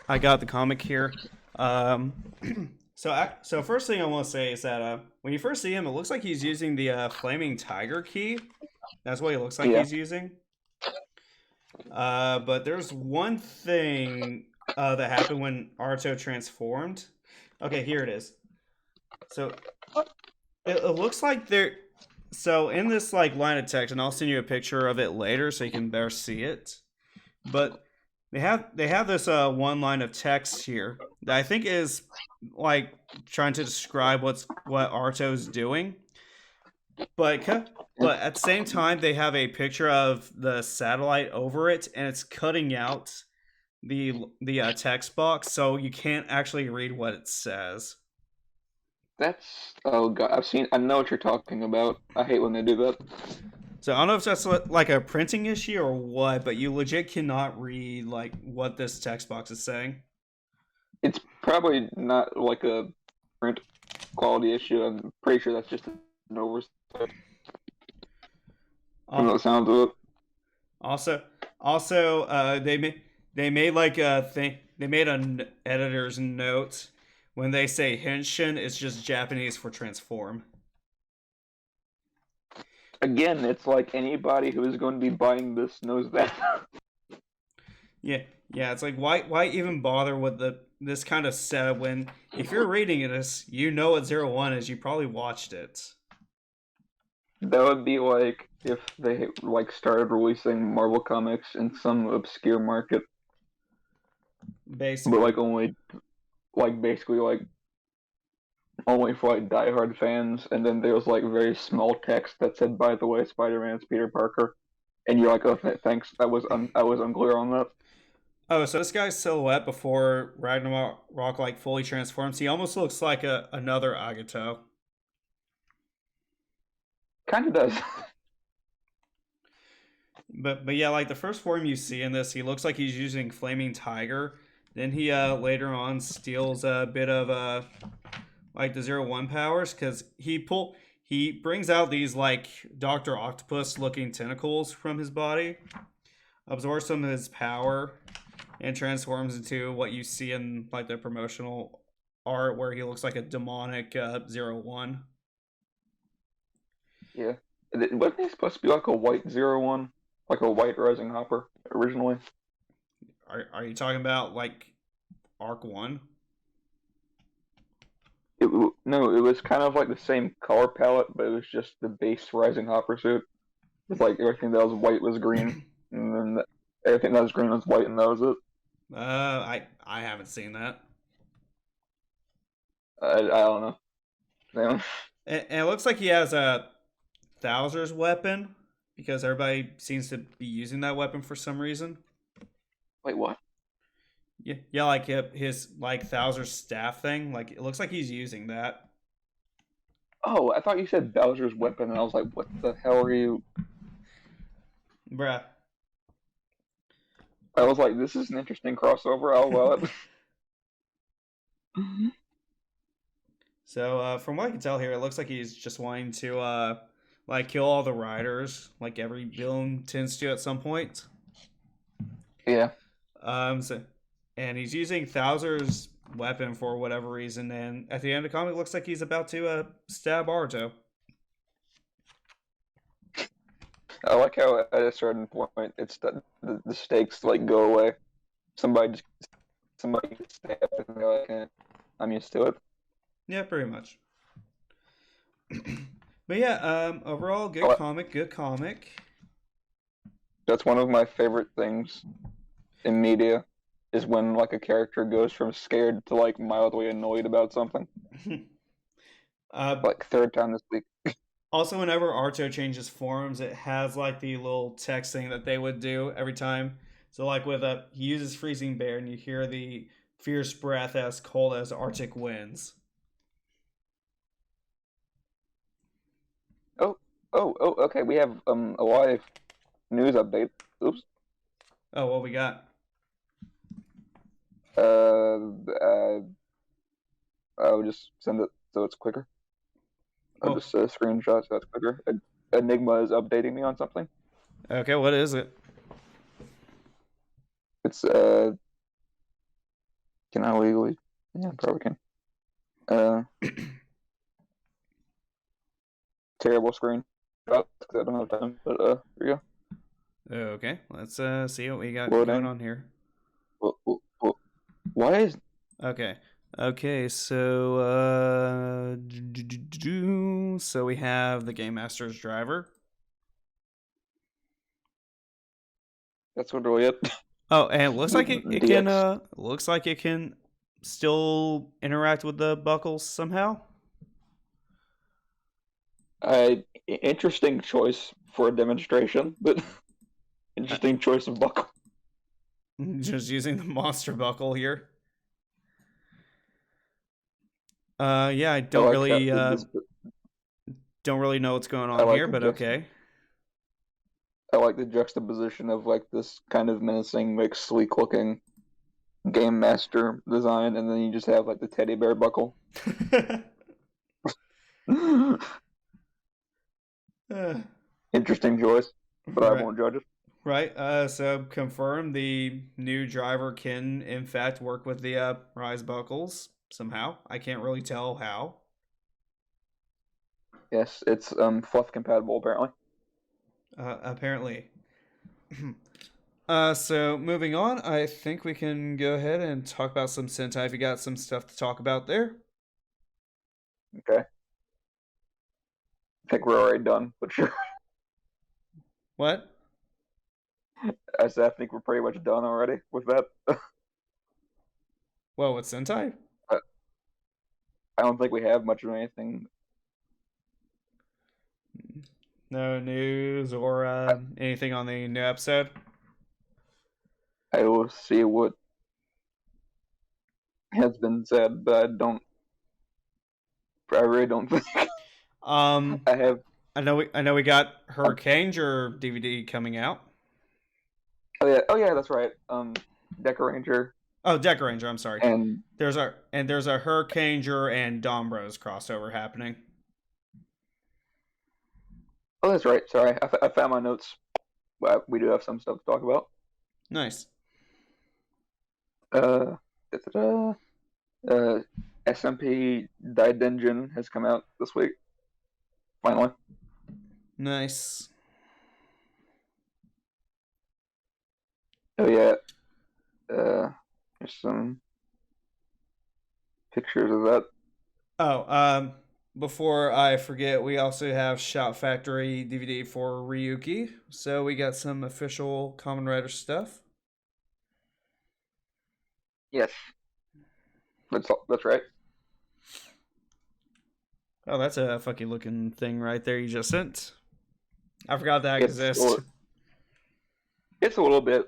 I got the comic here. Um, so first thing I want to say is that when you first see him, it looks like he's using the flaming tiger key. That's what he looks like Yeah, he's using. But there's one thing that happened when Arto transformed. Okay, here it is. So it looks like there. So in this like line of text, and I'll send you a picture of it later so you can better see it. But they have this one line of text here that I think is like trying to describe what Arto's doing. But but at the same time, they have a picture of the satellite over it, and it's cutting out the text box, so you can't actually read what it says. that's oh god. I know what you're talking about. I hate when they do that. So I don't know if that's like a printing issue or what, but you legit cannot read like what this text box is saying. It's probably not like a print quality issue. I'm pretty sure that's just an oversight from Uh, the sounds of it. Also, also, they made like a thing. They made an editor's note when they say henshin, it's just Japanese for transform. Again, it's like anybody who is going to be buying this knows that. Yeah, yeah. It's like why even bother with the this kind of setup when if you're reading this, you know what 01 is. You probably watched it. That would be like if they like started releasing Marvel comics in some obscure market, but Basically, like only like basically like only for like diehard fans, and then there was like very small text that said, "By the way, Spider-Man's Peter Parker," and you're like, "Oh, thanks. I was unclear on that." oh, so this guy's silhouette before Ragnarok like fully transforms, he almost looks like another Agato. Kind of does. But yeah, like the first form you see in this, he looks like he's using Flaming Tiger. Then he later on steals a bit of like the 01 powers because he brings out these like Doctor Octopus looking tentacles from his body, absorbs some of his power, and transforms into what you see in like the promotional art where he looks like a demonic 01. Yeah. Wasn't he supposed to be like a white 01? Like a white Rising Hopper originally? Are you talking about like Arc 1? No, it was kind of like the same color palette, but it was just the base Rising Hopper suit. It's like everything that was white was green, and then everything that was green was white, and that was it. I haven't seen that. I don't know. Damn. And it looks like he has a Thouser's weapon because everybody seems to be using that weapon for some reason. Wait, what? Yeah, yeah, like his like Thouser's staff thing. Like it looks like he's using that. Oh, I thought you said Bowser's weapon, and I was like, what the hell are you? Bruh. I was like, this is an interesting crossover. I'll allow it. So from what I can tell here, it looks like he's just wanting to like kill all the riders, like every villain tends to at some point. Yeah. So, and he's using Thouser's weapon for whatever reason, and at the end of the comic, it looks like he's about to stab Arto. I like how at a certain point, it's the stakes like go away. Somebody just somebody gets stabbed, and they're like, I'm used to it. Yeah, pretty much. But yeah, overall, good Oh, comic, good comic. that's one of my favorite things in media is when like a character goes from scared to like mildly annoyed about something. uh, Like third time this week. Also, whenever Arto changes forms, it has like the little text thing that they would do every time. So, like with he uses freezing bear, and you hear the fierce breath as cold as Arctic winds. Oh, oh, okay. We have a live news update. Oops. Oh, what we got? Uh, I'll just send it so it's quicker. I'll Oh, just screenshot so it's quicker. Enigma is updating me on something. okay. What is it? It's Can I legally? Yeah, probably can. Terrible screen. I don't have time, but here you Okay, let's see what we go. got going Loading. on here. Why is Okay. Okay, so so we have the Game Master's driver. that's literally it? Oh, and it looks like it can DX. looks like it can still interact with the buckles somehow. Interesting choice for a demonstration, but Uh, interesting choice of buckle. just using the monster buckle here. Yeah, I I like how this. don't really know what's going I on like here, the but juxt. okay. I like the juxtaposition of like this kind of menacing, like sleek looking game master design, and then you just have like the teddy bear buckle. Uh, Interesting choice, but I right. won't judge it. Right. So confirm the new driver can in fact work with the rise buckles somehow. I can't really tell how. Yes, it's fluff compatible apparently. Apparently. So moving on, I think we can go ahead and talk about some Sentai if you got some stuff to talk about there. Okay, I think we're already done, but sure. What? I said I think we're pretty much done already with that. Well, with Sentai? I don't think we have much of anything. No news or I, anything on the new episode? I will see what has been said, but I really don't think Um, I have. I know we got Um, Hurricane's DVD coming out. oh yeah, that's right. Decker Ranger Oh, Deck Ranger. I'm sorry. and There's a Hurricaneer and Dombros crossover happening. oh, that's right. Sorry, I found my notes. We do have some stuff to talk about. Nice. Uh, da-da-da. SMP Daidengin has come out this week. Finally. Nice. Oh yeah. There's some pictures of that. Oh, before I forget, we also have Shout Factory DVD for Ryuki. So we got some official Kamen Rider stuff. Yes, that's right. Oh, that's a funky looking thing right there you just sent. I forgot that It's exists. it's a little bit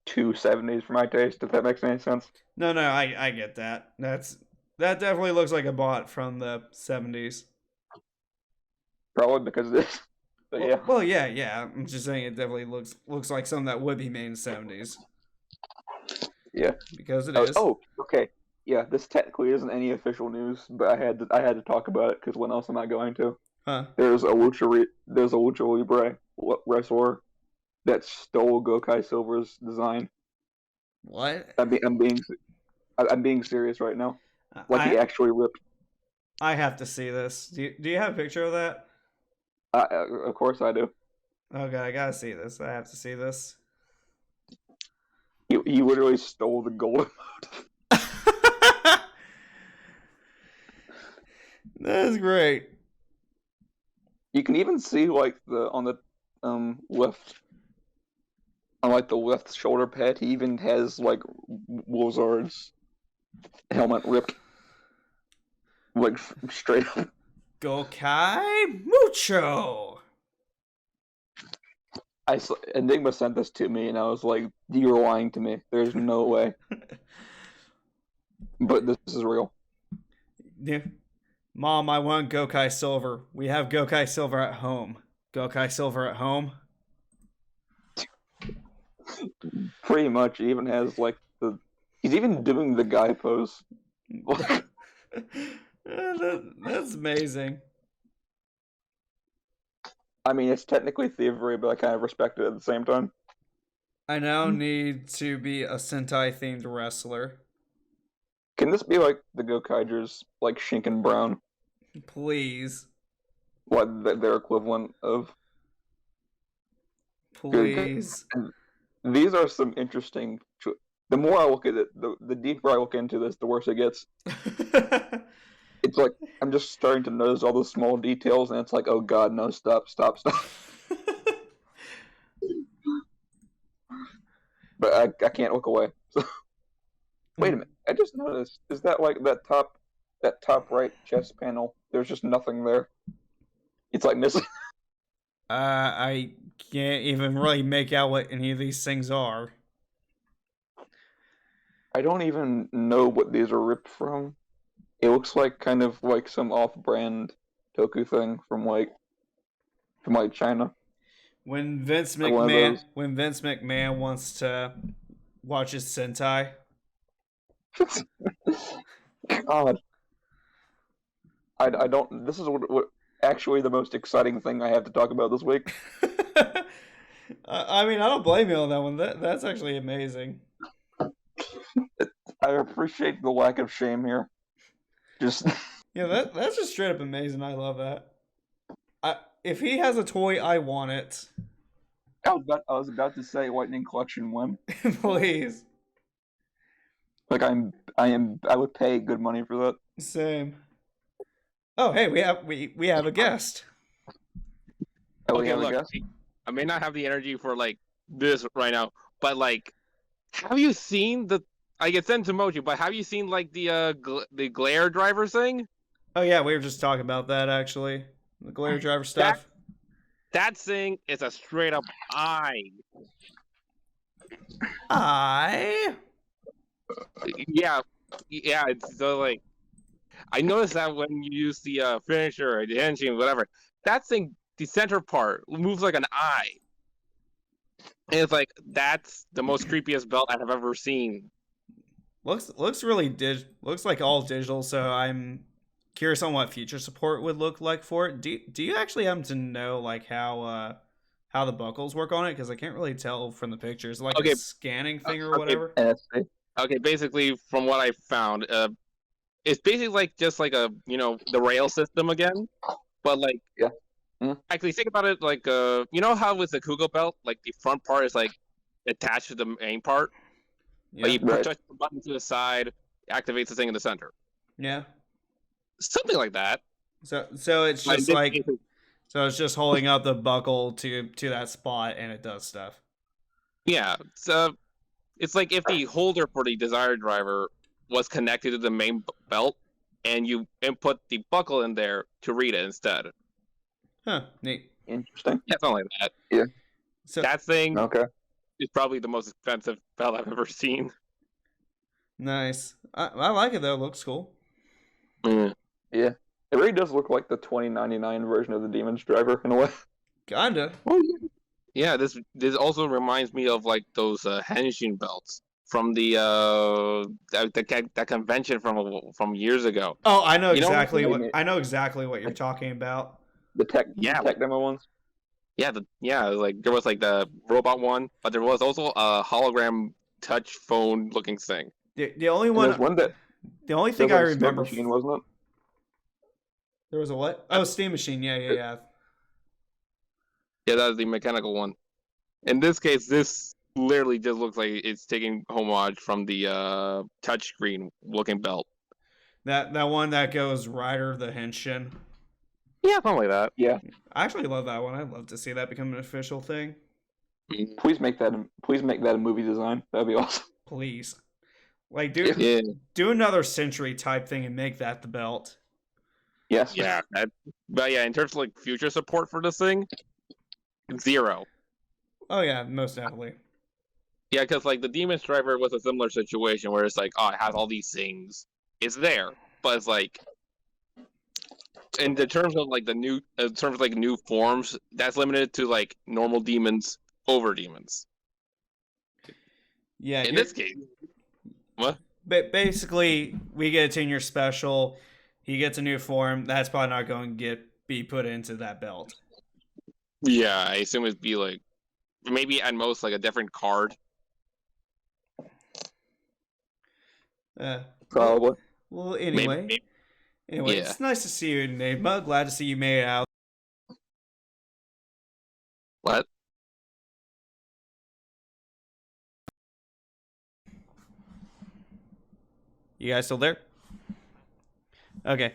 too 70s for my taste, if that makes any sense. No, no, I get that. That definitely looks like a bot from the 70s. Probably because of this. But yeah. Well, yeah, yeah. I'm just saying it definitely looks like something that would be made in the 70s Yeah. because it is. Okay. Yeah, this technically isn't any official news, but I had to talk about it because when else am I going to? Huh? There's a Lucha Libre wrestler that stole Gokai Silver's design. What? I'm being serious right now. Like he I actually ripped. I have to see this. Do you have a picture of that? Of course I do. Okay, I gotta see this. I have to see this. He literally stole the golden motive. That's great. You can even see like the on the left on like the left shoulder pad. He even has like Wolzard's helmet ripped like straight up. Gokai Mucho. Enigma sent this to me, and I was like, "You're lying to me. There's no way." But this is real. Yeah. Mom, I want Gokai Silver. We have Gokai Silver at home. Gokai Silver at home. Pretty much, he even has like the. He's even doing the guy pose. That's amazing. I mean, it's technically thievery, but I kind of respect it at the same time. I now need to be a Sentai themed wrestler. Can this be like the Gokaigers, like Shinken Brown? Please. What their equivalent of? Good. Please. These are some interesting. The more I look at it, the deeper I look into this, the worse it gets. It's like I'm just starting to notice all the small details, and it's like, oh god, no, stop. But I can't look away. So, wait a minute, I just noticed. Is that like that top right chest panel? There's just nothing there. It's like missing. I can't even really make out what any of these things are. I don't even know what these are ripped from. It looks like kind of like some off-brand Toku thing from like China. When Vince Like one of McMahon those. when Vince McMahon wants to watch his Sentai. God, I don't. This is what actually the most exciting thing I have to talk about this week. I mean, I don't blame you on that one. That's actually amazing. I appreciate the lack of shame here. Just Yeah, that's just straight up amazing. I love that. If he has a toy, I want it. I was about to say Lightning Collection when. Please. Like I would pay good money for that. Same. Oh, hey, we have a guest. Oh, we Okay, have a look, guest? I may not have the energy for like this right now, but like, have you seen the? I get sent to Mochi, but have you seen like the glare driver thing? Oh yeah, we were just talking about that actually. The glare driver stuff. That thing is a straight up eye. I Yeah, It's so like I noticed that when you use the finisher or the engine, whatever, that thing, the center part moves like an eye. And it's like that's the most creepiest belt I have ever seen. looks really looks like all digital. So I'm curious on what future support would look like for it. Do you actually happen to know like how the buckles work on it? Because I can't really tell from the pictures. Like Okay. a scanning thing or Okay. whatever. NFC. Okay, basically from what I found, it's basically like just like a the rail system again, but like Yeah. Mhm. actually think about it like you know how with the Kugo belt, like the front part is like attached to the main part, Yeah. like you Right. push the button to the side, activates the thing in the center, Yeah. something like that. So it's Like, just like so it's just holding up the buckle to that spot and it does stuff. yeah, it's like if the holder for the desired driver was connected to the main belt, and you input the buckle in there to read it instead. Huh. Neat. Interesting. Yeah, something like that. So That thing Okay. is probably the most expensive belt I've ever seen. nice. I like it though. It looks cool. Yeah. It really does look like the 2099 version of the Demon's Driver in a way. Kinda. Yeah, this also reminds me of like those Henshin belts from the that convention from years ago. Oh, I know You know exactly what- what I know exactly what you're talking about. The tech Yeah. demo ones. Like there was like the robot one, but there was also a hologram touch phone looking thing. The only And one, there's one that the only there thing was I like a Steam remember. machine, wasn't it? There was a what? Oh, Steam Machine. Yeah. Yeah, that was the mechanical one. In this case, this literally just looks like it's taking homage from the touchscreen looking belt. That one that goes Rider the Henshin. Yeah, something like that. Yeah. I actually love that one. I'd love to see that become an official thing. Please make that a movie design. That'd be awesome. Please. Like do another Century type thing and make that the belt. Yes. Yeah, but yeah, in terms of like future support for this thing, 0. Oh yeah, most definitely. Yeah, because like the Demon's Driver was a similar situation where it's like, oh, it has all these things, it's there, but it's like, in the terms of like new forms, that's limited to like normal demons over demons. Yeah. In this case, what? But basically, we get a 10-year special. He gets a new form. That's probably not going to be put into that belt. Yeah, I assume it'd be like maybe at most like a different card. Probably. Well, anyway. Maybe. Anyway, Yeah. it's nice to see you, Enigma. Glad to see you made it out. What? You guys still there? Okay.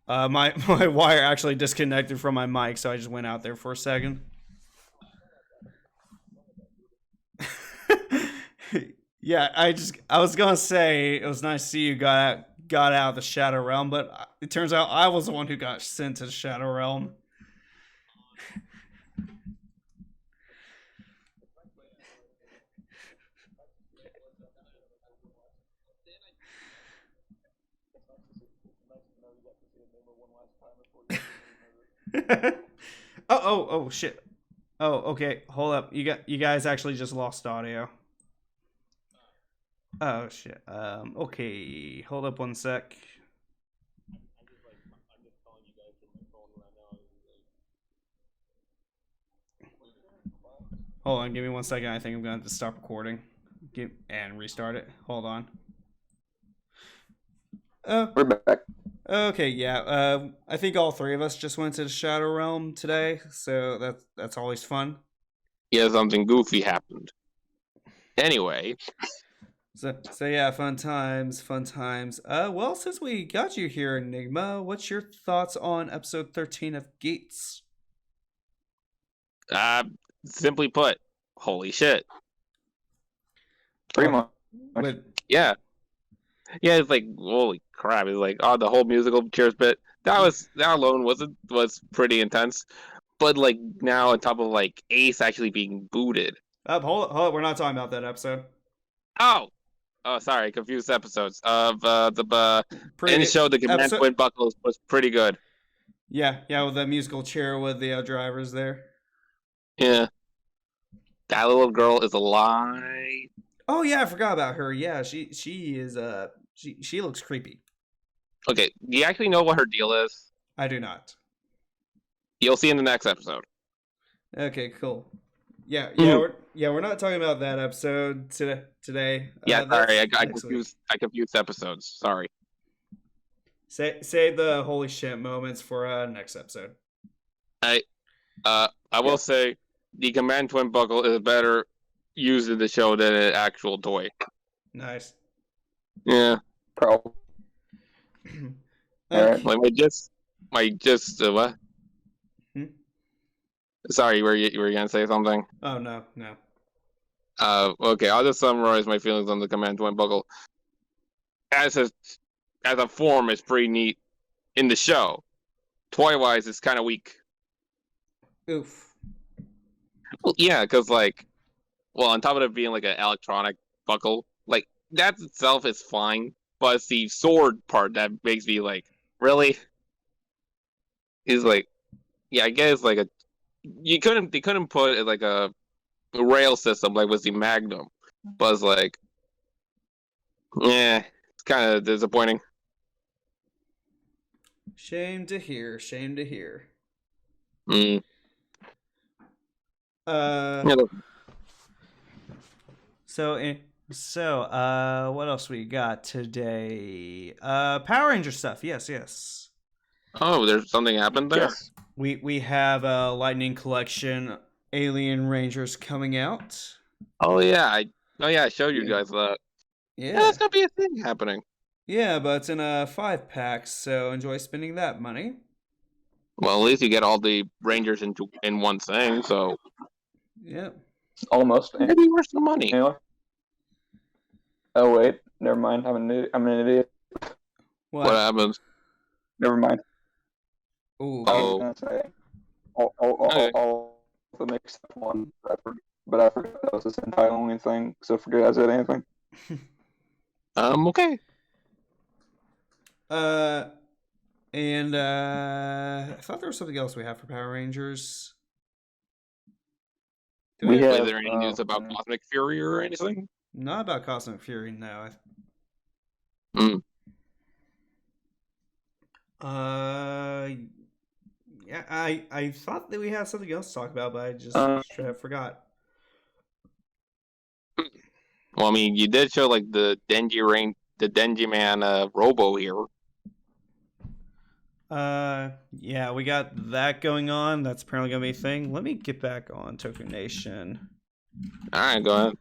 My my wire actually disconnected from my mic, so I just went out there for a second. Yeah, I was gonna say it was nice to see you got out of the Shadow Realm, but it turns out I was the one who got sent to the Shadow Realm. Oh shit. Oh, okay. Hold up. You guys actually just lost audio. Oh shit. Okay. Hold up one sec. Hold on, give me 1 second. I think I'm going to have to stop recording and restart it. Hold on. We're back. Okay, yeah. I think all three of us just went to the Shadow Realm today, so that's always fun. Yeah, something goofy happened. Anyway. So yeah, fun times, fun times. Well, since we got you here, Enigma, what's your thoughts on episode 13 of Gates? Simply put, holy shit. Pretty much. With Yeah. Yeah, it's like holy crap. It's like the whole musical Cheers bit. That alone was pretty intense. But like now on top of like Ace actually being booted. hold up, we're not talking about that episode. Oh, sorry, confused episodes of the in the show. The Command episode... Twin Buckles was pretty good. Yeah, with the musical chair with the drivers there. Yeah, that little girl is alive. Oh yeah, I forgot about her. Yeah, she is she looks creepy. Okay, do you actually know what her deal is? I do not. You'll see in the next episode. Okay, cool. We're not talking about that episode today. Yeah, sorry, I confused episodes. Sorry. Save the holy shit moments for next episode. I will say the Command Twin Buckle is better used in the show than an actual toy. Nice. Yeah. Probably. Like my what? Sorry, were you gonna say something? Oh no. Okay, I'll just summarize my feelings on the Command Twin Buckle. As a form, it's pretty neat in the show. Toy wise, it's kind of weak. Oof. Well, yeah, because on top of it being like an electronic buckle, like that itself is fine, but it's the sword part that makes me like, really? Is like, yeah, I guess like they couldn't put like a rail system like with the Magnum, but it's like, yeah, it's kind of disappointing. Shame to hear. Mm. So what else we got today? Power Ranger stuff. Yes. Oh, there's something happened there. Yes. We have a Lightning Collection Alien Rangers coming out. Oh yeah, I showed you guys that. Yeah, that's gonna be a thing happening. Yeah, but it's in a 5-pack, so enjoy spending that money. Well, at least you get all the Rangers in one thing, so yeah, almost. Maybe worth the money. Anyway. Oh wait, never mind. I'm an idiot. What happens? Never mind. Ooh. I was gonna say all the mixed up one, but I forgot that was the Sentai only thing. So forget I said anything. Okay. And I thought there was something else we have for Power Rangers. We have, is there any news about Cosmic Fury or anything? Not about Cosmic Fury, no. Yeah, I thought that we had something else to talk about, but I just forgot. Well, I mean, you did show like the Denji Man Robo here. Yeah, we got that going on. That's apparently gonna be a thing. Let me get back on Toku Nation. All right, go ahead.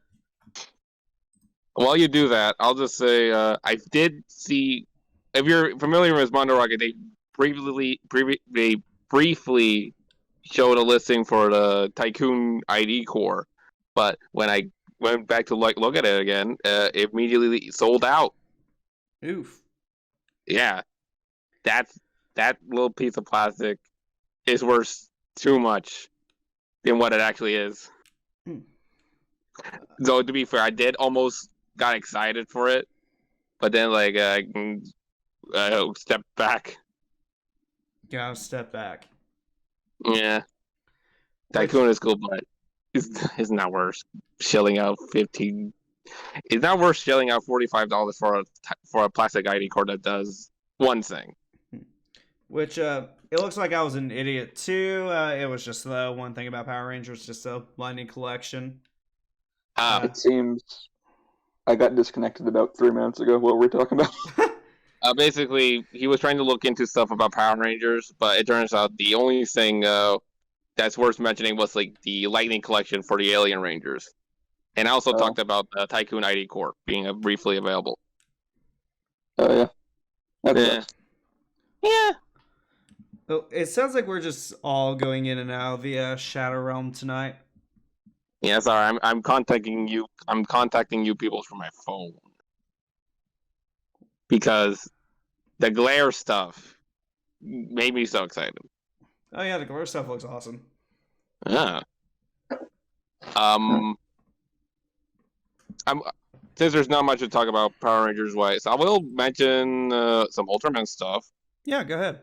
While you do that, I'll just say I did see. If you're familiar with Mondo Rocket, they briefly showed a listing for the Tycoon ID core, but when I went back to look at it again, it immediately sold out. Oof. Yeah, that little piece of plastic is worth too much than what it actually is. Hmm. So to be fair, I did almost got excited for it, but then like step back. Gotta step back. Yeah, Which, Tycoon is cool, but it's not worth shelling out 15. It's not worth shelling out $45 for a plastic ID card that does one thing. it looks like I was an idiot too. It was just the one thing about Power Rangers, just a blinding collection. It seems I got disconnected about 3 minutes ago. What were we talking about? Basically, he was trying to look into stuff about Power Rangers, but it turns out the only thing that's worth mentioning was like the Lightning Collection for the Alien Rangers, and I also talked about the Tycoon ID Core being briefly available. Oh yeah, Yeah. Yeah. Well, it sounds like we're just all going in and out via Shadowrealm tonight. Yeah, sorry. I'm contacting you. I'm contacting you people from my phone because the glare stuff made me so excited. Oh yeah, the glare stuff looks awesome. Yeah. I'm since there's not much to talk about Power Rangers wise, I will mention some Ultraman stuff. Yeah, go ahead.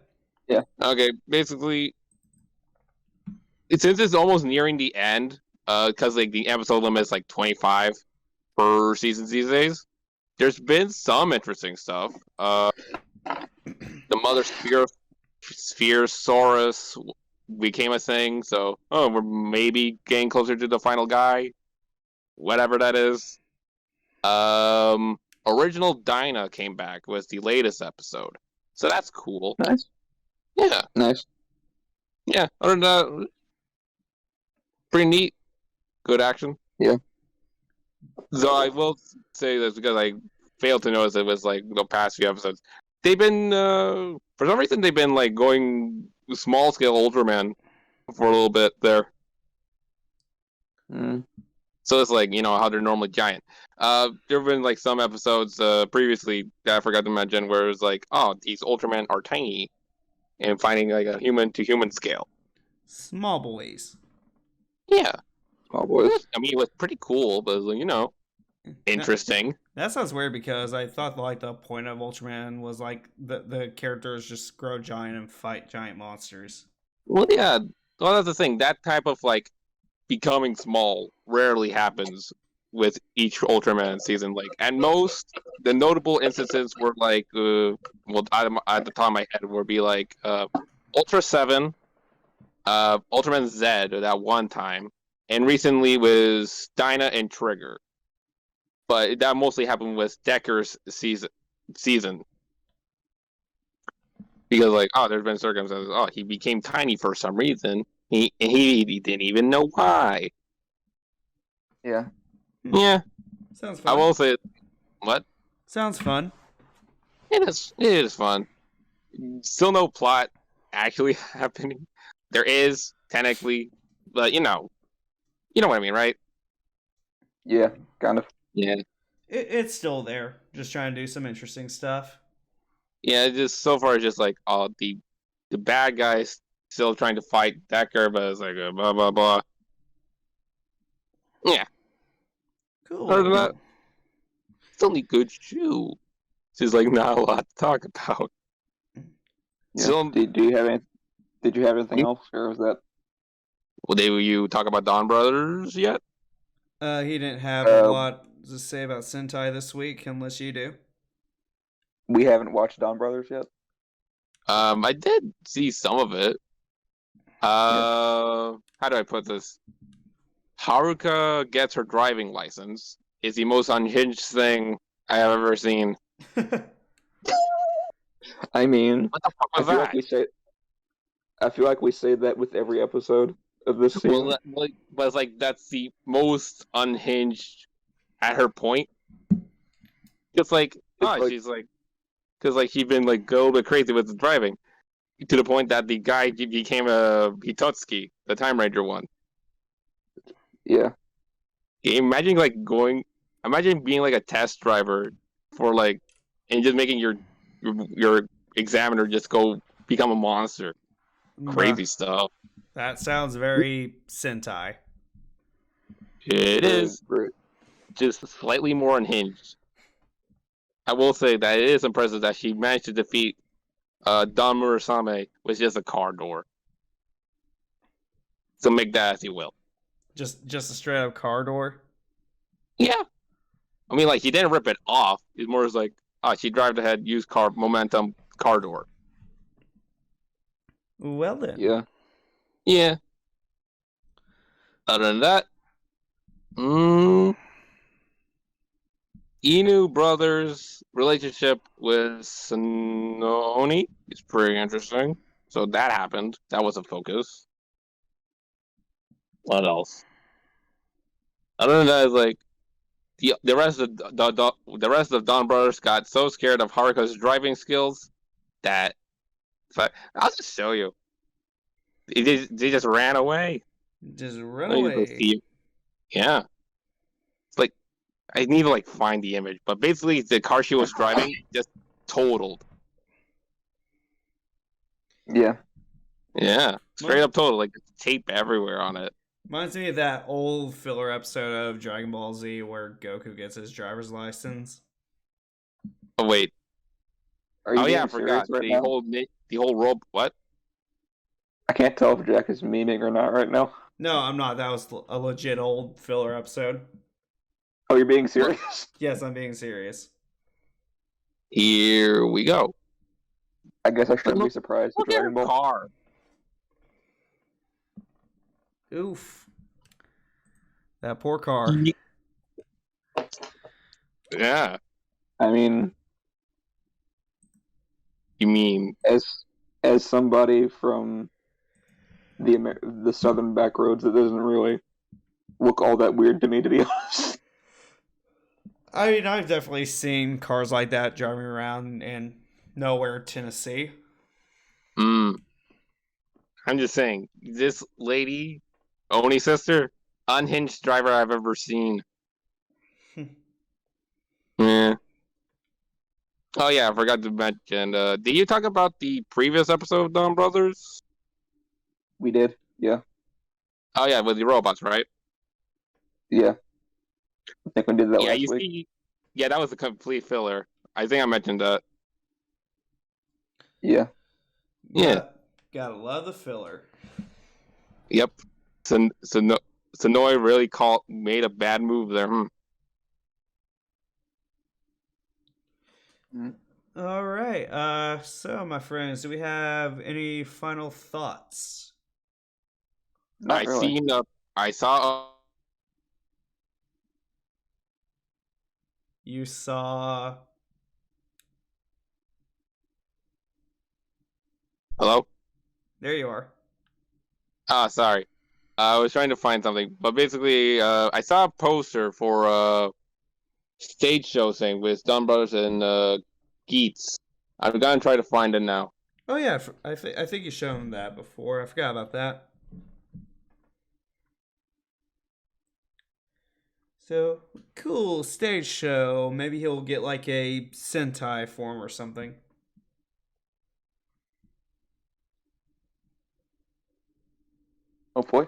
Yeah. Okay, basically, since it's almost nearing the end, because like the episode limit is like 25 per season these days. There's been some interesting stuff. The Mother Spherosaurus became a thing, so we're maybe getting closer to the final guy, whatever that is. Original Dinah came back was the latest episode, so that's cool. Nice. Yeah, Nice. yeah. Other than that, pretty neat. Good action. Yeah. So I will say this because I failed to notice it was like the past few episodes. They've been for some reason they've been like going small scale Ultraman for a little bit there. Mm. So it's like, how they're normally giant. There have been like some episodes previously that I forgot to mention where it was like, oh, these Ultraman are tiny and finding like a human to human scale. Small boys. Yeah. Small boys. I mean, it was pretty cool, but interesting. That sounds weird because I thought like the point of Ultraman was like the characters just grow giant and fight giant monsters. Well, yeah. Well, that's the thing. That type of like becoming small rarely happens with each Ultraman season. Like, at most, the notable instances were like, at the top of my head would be like Ultra 7, Ultraman Z that one time, and recently was Dinah and Trigger. But that mostly happened with Decker's season. Because like, there's been circumstances. Oh, he became tiny for some reason. He didn't even know why. Yeah. Yeah. Sounds fun. I will say, what? Sounds fun. It is fun. Still no plot actually happening. There is technically, but you know what I mean, right? Yeah. Kind of. Yeah. It's still there. Just trying to do some interesting stuff. Yeah. Just so far, it's just like the bad guys still trying to fight Decker, but it's like blah blah blah. Yeah. Cool. Other than that, it's only good shoe. There's like not a lot to talk about. Yeah. Still, Did you have any? Did you have anything else, or was that? well, you talk about Don Brothers yet? He didn't have a lot to say about Sentai this week, unless you do. We haven't watched Don Brothers yet. I did see some of it. How do I put this? Haruka gets her driving license, is the most unhinged thing I have ever seen. I mean, What the fuck I was feel that? like we say I feel like we say that with every episode of this season. Well, but it's like that's the most unhinged at her point. It's like, she's like, because like she's been like a little bit crazy with the driving to the point that the guy became a Hitotsuki, the Time Ranger one. Yeah. Imagine imagine being like a test driver for like, and just making your examiner just go become a monster. Crazy stuff. That sounds very Sentai. It is Right. just slightly more unhinged. I will say that it is impressive that she managed to defeat Don Murasame with just a car door. So make that as you will. Just a straight up car door. Yeah. I mean, like, he didn't rip it off. It's more as like, she drive ahead, use car momentum, car door. Well then. Yeah. Yeah. Other than that, Inu brothers' relationship with Sononi is pretty interesting. So that happened. That was a focus. What else? Other than that, is like the rest of the rest of Don Brothers got so scared of Haruka's driving skills that I'll just show you. They just ran away. Just run Let me go away. see. Yeah, it's like I need to like find the image, but basically the car she was driving just totaled. Yeah. Yeah, straight up total, like tape everywhere on it. Reminds me of that old filler episode of Dragon Ball Z where Goku gets his driver's license. Oh wait, Are you oh being yeah, I serious forgot right now? the whole rope. What? I can't tell if Jack is memeing or not right now. No, I'm not. That was a legit old filler episode. Oh, you're being serious? Yes, I'm being serious. Here we go. I guess I shouldn't Look- be surprised with Look at her Dragon Ball. car. Oof. That poor car. Yeah, I mean, you mean as somebody from the southern back roads, it doesn't really look all that weird to me, to be honest. I mean, I've definitely seen cars like that driving around in nowhere, Tennessee. I'm just saying, this lady, Oni sister, unhinged driver I've ever seen. Yeah. Oh yeah, I forgot to mention. Did you talk about the previous episode of Dawn Brothers? We did, yeah, Oh yeah, with the robots, right? yeah. I think we did that Yeah, last you week. see, yeah, that was a complete filler. I think I mentioned that. Yeah, Yeah. Gotta love the filler. Yep. Sonoy really made a bad move there. All right. So, my friends, do we have any final thoughts? not really. I saw. You saw. Hello. There you are. Sorry. I was trying to find something, but basically, I saw a poster for a stage show thing with Dunn Brothers and Geets. I'm gonna try to find it now. Oh yeah, I think you've shown that before. I forgot about that. So cool stage show. Maybe he'll get like a Sentai form or something. Hopefully.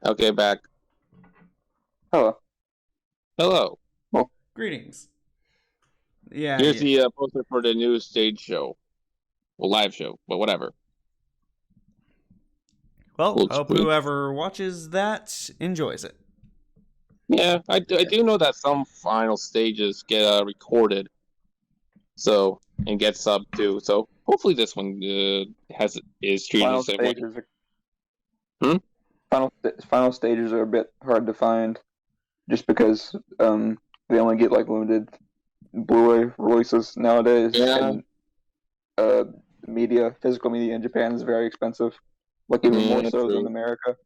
Okay, back. Hello. Hello. Greetings. Yeah. Here's the poster for the new stage show, well, live show, but whatever. Well, Full hope screen. whoever watches that enjoys it. Yeah, I do know that some final stages get recorded, so and get subbed too. So hopefully this one is treated the same way. Final stages are a bit hard to find. just because they only get like limited Blu-ray releases nowadays, Yeah. and uh, physical media in Japan is very expensive, like even more Yeah, so than true. America.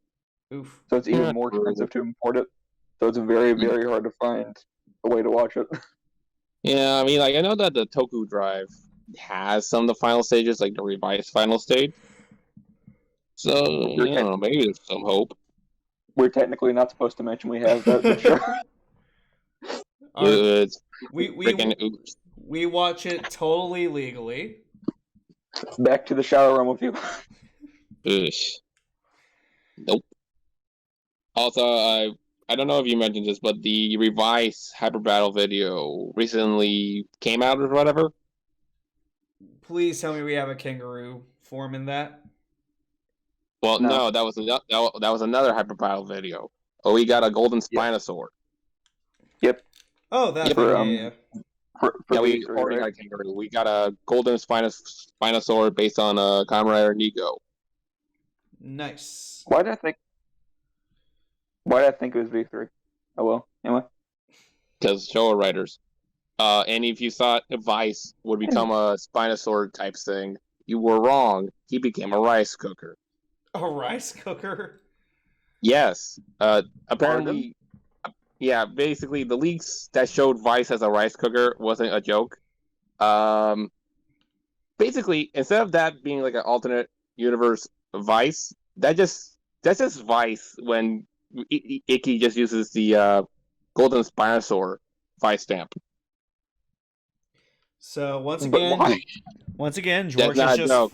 Oof. So it's even Yeah, more true. expensive to import it. So it's very, very hard to find a way to watch it. Yeah, I mean, like I know that the Toku drive has some of the final stages, like the revised final stage. So we're, you te- know, maybe there's some hope. we're technically not supposed to mention we have that, but sure. Our It's we we freaking oops. we watch it totally legally. Back to the Shadowrealm with you. Ugh. Nope. Also, I don't know if you mentioned this, but the revised Hyper Battle video recently came out or whatever. Please tell me we have a kangaroo form in that. Well, No. no, that was another Hyper Battle video. Oh, we got a golden Yep. Spinosaur. Yep. Oh, that Yep. thing. For Yeah, yeah. for Yeah, the we E3, already right? got a kangaroo. We got a golden Spinosaur based on Kamen Rider Nigo. Nice. Why did I think? Why did I think it was V3? Oh well. Anyway. Because Showa writers. And if you thought Vice would become a Spinosaur type thing, you were wrong. He became a rice cooker. A rice cooker. Yes. Pardon? Apparently, yeah. Basically, the leaks that showed Vice as a rice cooker wasn't a joke. Um, basically, instead of that being like an alternate universe Vice, that's just Vice when Icky just uses the Golden Spinosaur Vice stamp. So But why? once again, That's not a joke.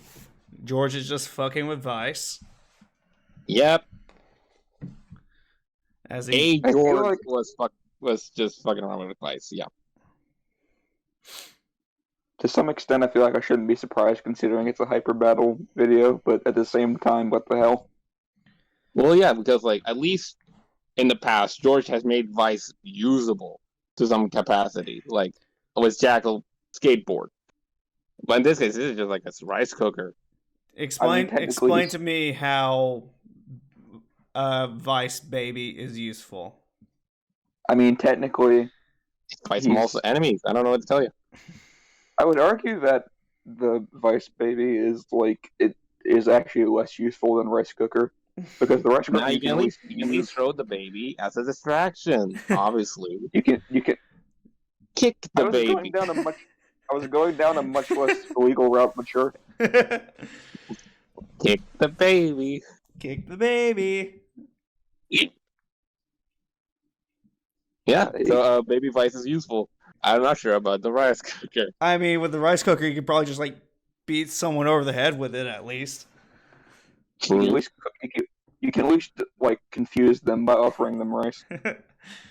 George is just fucking with Vice. Yep. As he I feel George like was just fucking around with Vice. Yeah. to some extent, I feel like I shouldn't be surprised considering it's a hyper battle video, but at the same time, what the hell? Well, yeah, because like at least in the past, George has made Vice usable to some capacity, like with Jackal skateboard. But in this case, this is just like a rice cooker. I mean, technically, explain to me how Vice Baby is useful. I mean, technically, Fight some also enemies. I don't know what to tell you. I would argue that the Vice Baby is like it is actually less useful than rice cooker because the rice cooker Now you can at least you can at least use. throw the baby as a distraction. Obviously, You can. kick I the was going baby. down a much. I was going down a much less illegal route, but sure. Kick the baby. Kick the baby. Yeah, so baby Vice is useful. I'm not sure about the rice cooker. I mean, with the rice cooker, you could probably just like beat someone over the head with it at least. You can at least you can at least like confuse them by offering them rice.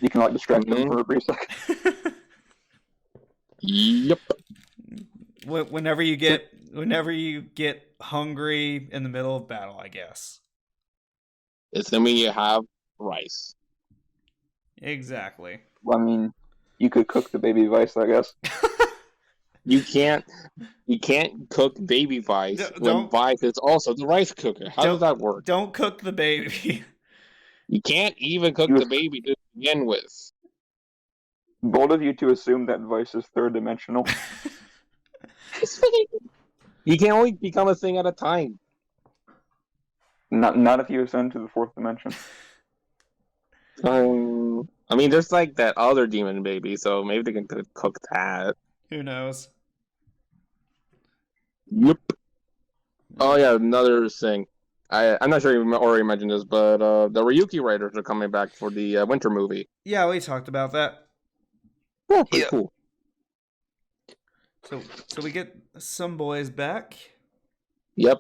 You can like distract them for a brief second. Yep. Whenever you get hungry in the middle of battle, I guess. Assuming you have rice. Exactly. Well, I mean, you could cook the baby Vice, I guess. You can't cook baby Vice when Vice is also the rice cooker. How does that work? Don't cook the baby. You can't even cook the baby to begin with. Bold of you to assume that Vice is third dimensional. You can only become a thing at a time. Not if you ascend to the fourth dimension. I mean, there's like that other demon baby, so maybe they can cook that. Who knows? Yep. Oh yeah, another thing. I'm not sure you already mentioned this, but the Ryuki writers are coming back for the winter movie. Yeah, we talked about that. Yeah, pretty cool. So we get some boys back. Yep.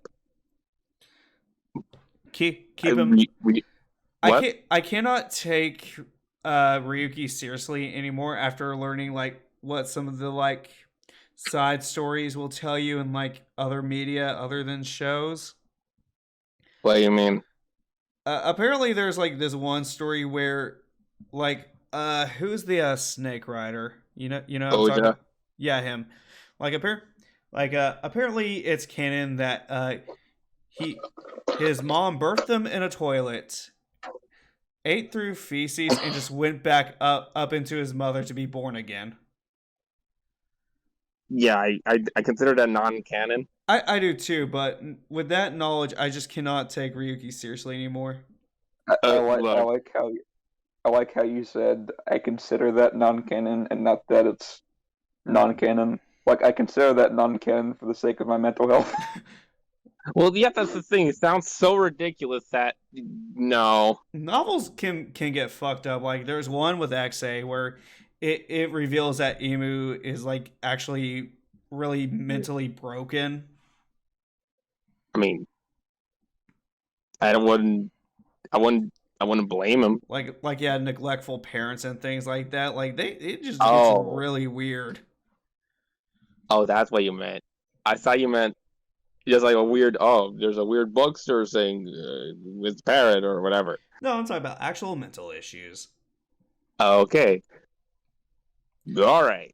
Keep him. What? I cannot take Ryuki seriously anymore after learning like what some of the like side stories will tell you in like other media other than shows. What do you mean? Apparently there's like this one story where like who's the snake rider? You know what I'm talking about? Yeah, him. Like apparently it's canon that his mom birthed him in a toilet ate through feces and just went back up into his mother to be born again. Yeah, I consider that non-canon. I do too, but with that knowledge, I just cannot take Ryuki seriously anymore. I Look, like how you said I consider that non-canon and not that it's non-canon. Like I consider that non-canon for the sake of my mental health. well, yeah, that's the thing. It sounds so ridiculous that no. Novels can get fucked up. Like there's one with XA where it reveals that Emu is like actually really mentally broken. I mean, I wouldn't, I wouldn't blame him. Like yeah, neglectful parents and things like that. Like it just gets Oh, really weird. oh, that's what you meant. I thought you meant just like a weird. Oh, there's a weird bookstore thing with parrot or whatever. No, I'm talking about actual mental issues. Okay, all right.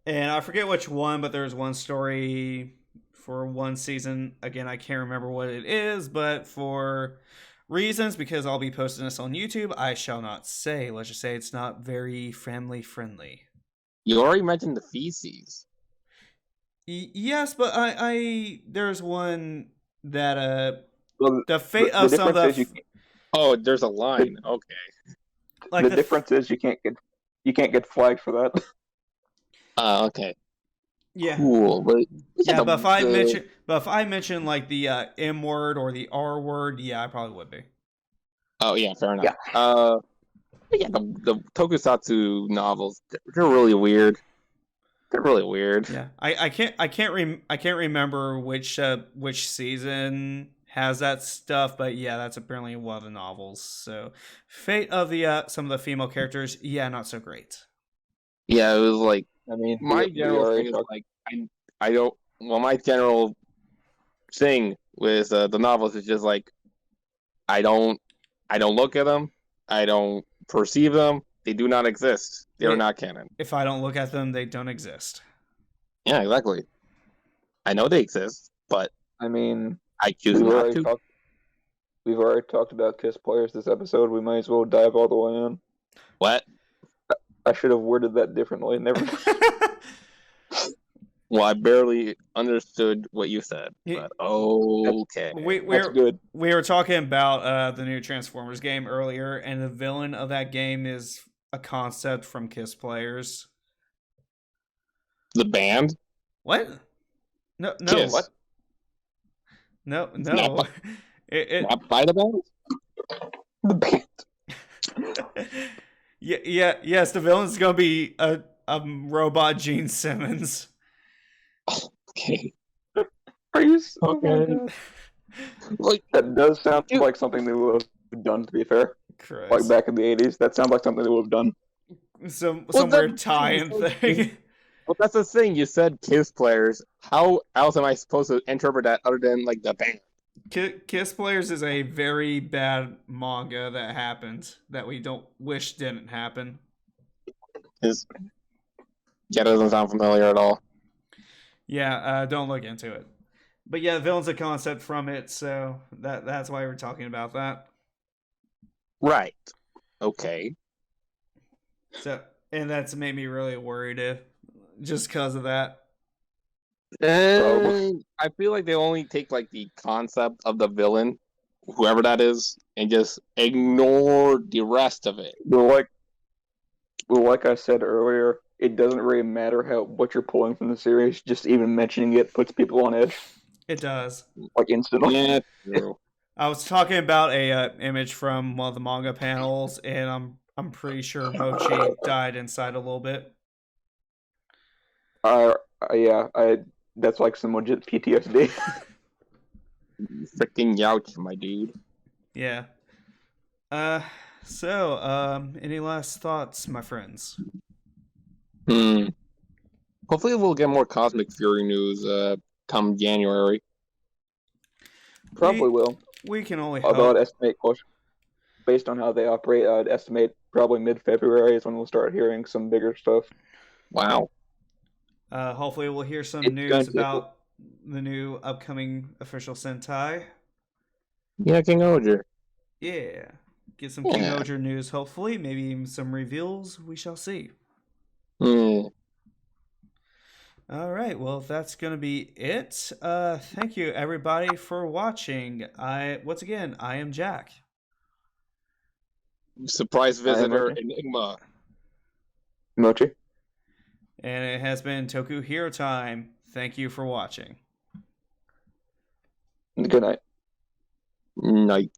And I forget which one, but there's one story for one season. Again, I can't remember what it is, but for reasons, because I'll be posting this on YouTube, I shall not say. Let's just say it's not very family friendly. You already mentioned the feces. Yes, but I there's one that Well, the fate the of some of difference the is Oh, there's a line. Okay. like the difference is you can't get flagged for that. Okay. yeah. Cool. But Yeah, but if I mention like the M word or the R word, yeah, I probably would be. Oh yeah, fair enough. Yeah. Yeah, the Tokusatsu novels, they're really weird. They're really weird. Yeah, I can't remember which season has that stuff, but yeah, that's apparently one of the novels. So, fate of the some of the female characters, yeah, not so great. Yeah, it was like I mean, my we general already thing is talked. like I don't. Well, my general thing with the novels is just like I don't I don't look at them. I don't perceive them. They do not exist. They are not canon. If I don't look at them, they don't exist. Yeah, exactly. I know they exist, but I mean, I choose we've not already to. talked. We've already talked about Kiss players this episode. We might as well dive all the way in. What? I should have worded that differently. Never. Well, I barely understood what you said, but okay. That's good. We were talking about the new Transformers game earlier, and the villain of that game is a concept from Kiss Players. The band? What? No, Kiss. What? No. Not It Not by the band? The band. yes, the villain's gonna be a robot Gene Simmons. Okay. Are you? Okay. Oh my God. Like, That does sound Dude. like something they would have done. To be fair, Christ. like back in the '80s, that sounds like something they would have done. Some Well, weird that's- tie-in thing. well, that's the thing. You said Kiss players. How else am I supposed to interpret that other than like the band? Kiss Players is a very bad manga that happened that we don't wish didn't happen. Yeah, that doesn't sound familiar at all. Yeah, don't look into it. But yeah, the villain's a concept from it, so that's why we're talking about that. Right. Okay. So, and that's made me really worried just because of that. I feel like they only take like the concept of the villain, whoever that is, and just ignore the rest of it. Well, like I said earlier, it doesn't really matter what you're pulling from the series. Just even mentioning it puts people on edge, It does. like instantly. Yeah, true. I was talking about a image from one of the manga panels, and I'm pretty sure Mochi died inside a little bit. Yeah, that's like some legit PTSD. Freaking youch, my dude. Yeah. So, any last thoughts, my friends? Hopefully we'll get more Cosmic Fury news come January. Probably will. We can only Although hope. I'd estimate, based on how they operate, I'd estimate probably mid-February is when we'll start hearing some bigger stuff. Wow. Hopefully we'll hear some It's going news to- about the new upcoming official Sentai. Yeah, King Oger. Yeah. get some Kyugoger news, hopefully. Maybe even some reveals. We shall see. Mm. All right, well, that's going to be it. Thank you, everybody, for watching. Once again, I am Jack. Surprise visitor Mochi. Enigma. Mochi. And it has been Toku Hero Time. Thank you for watching. Good night. Night.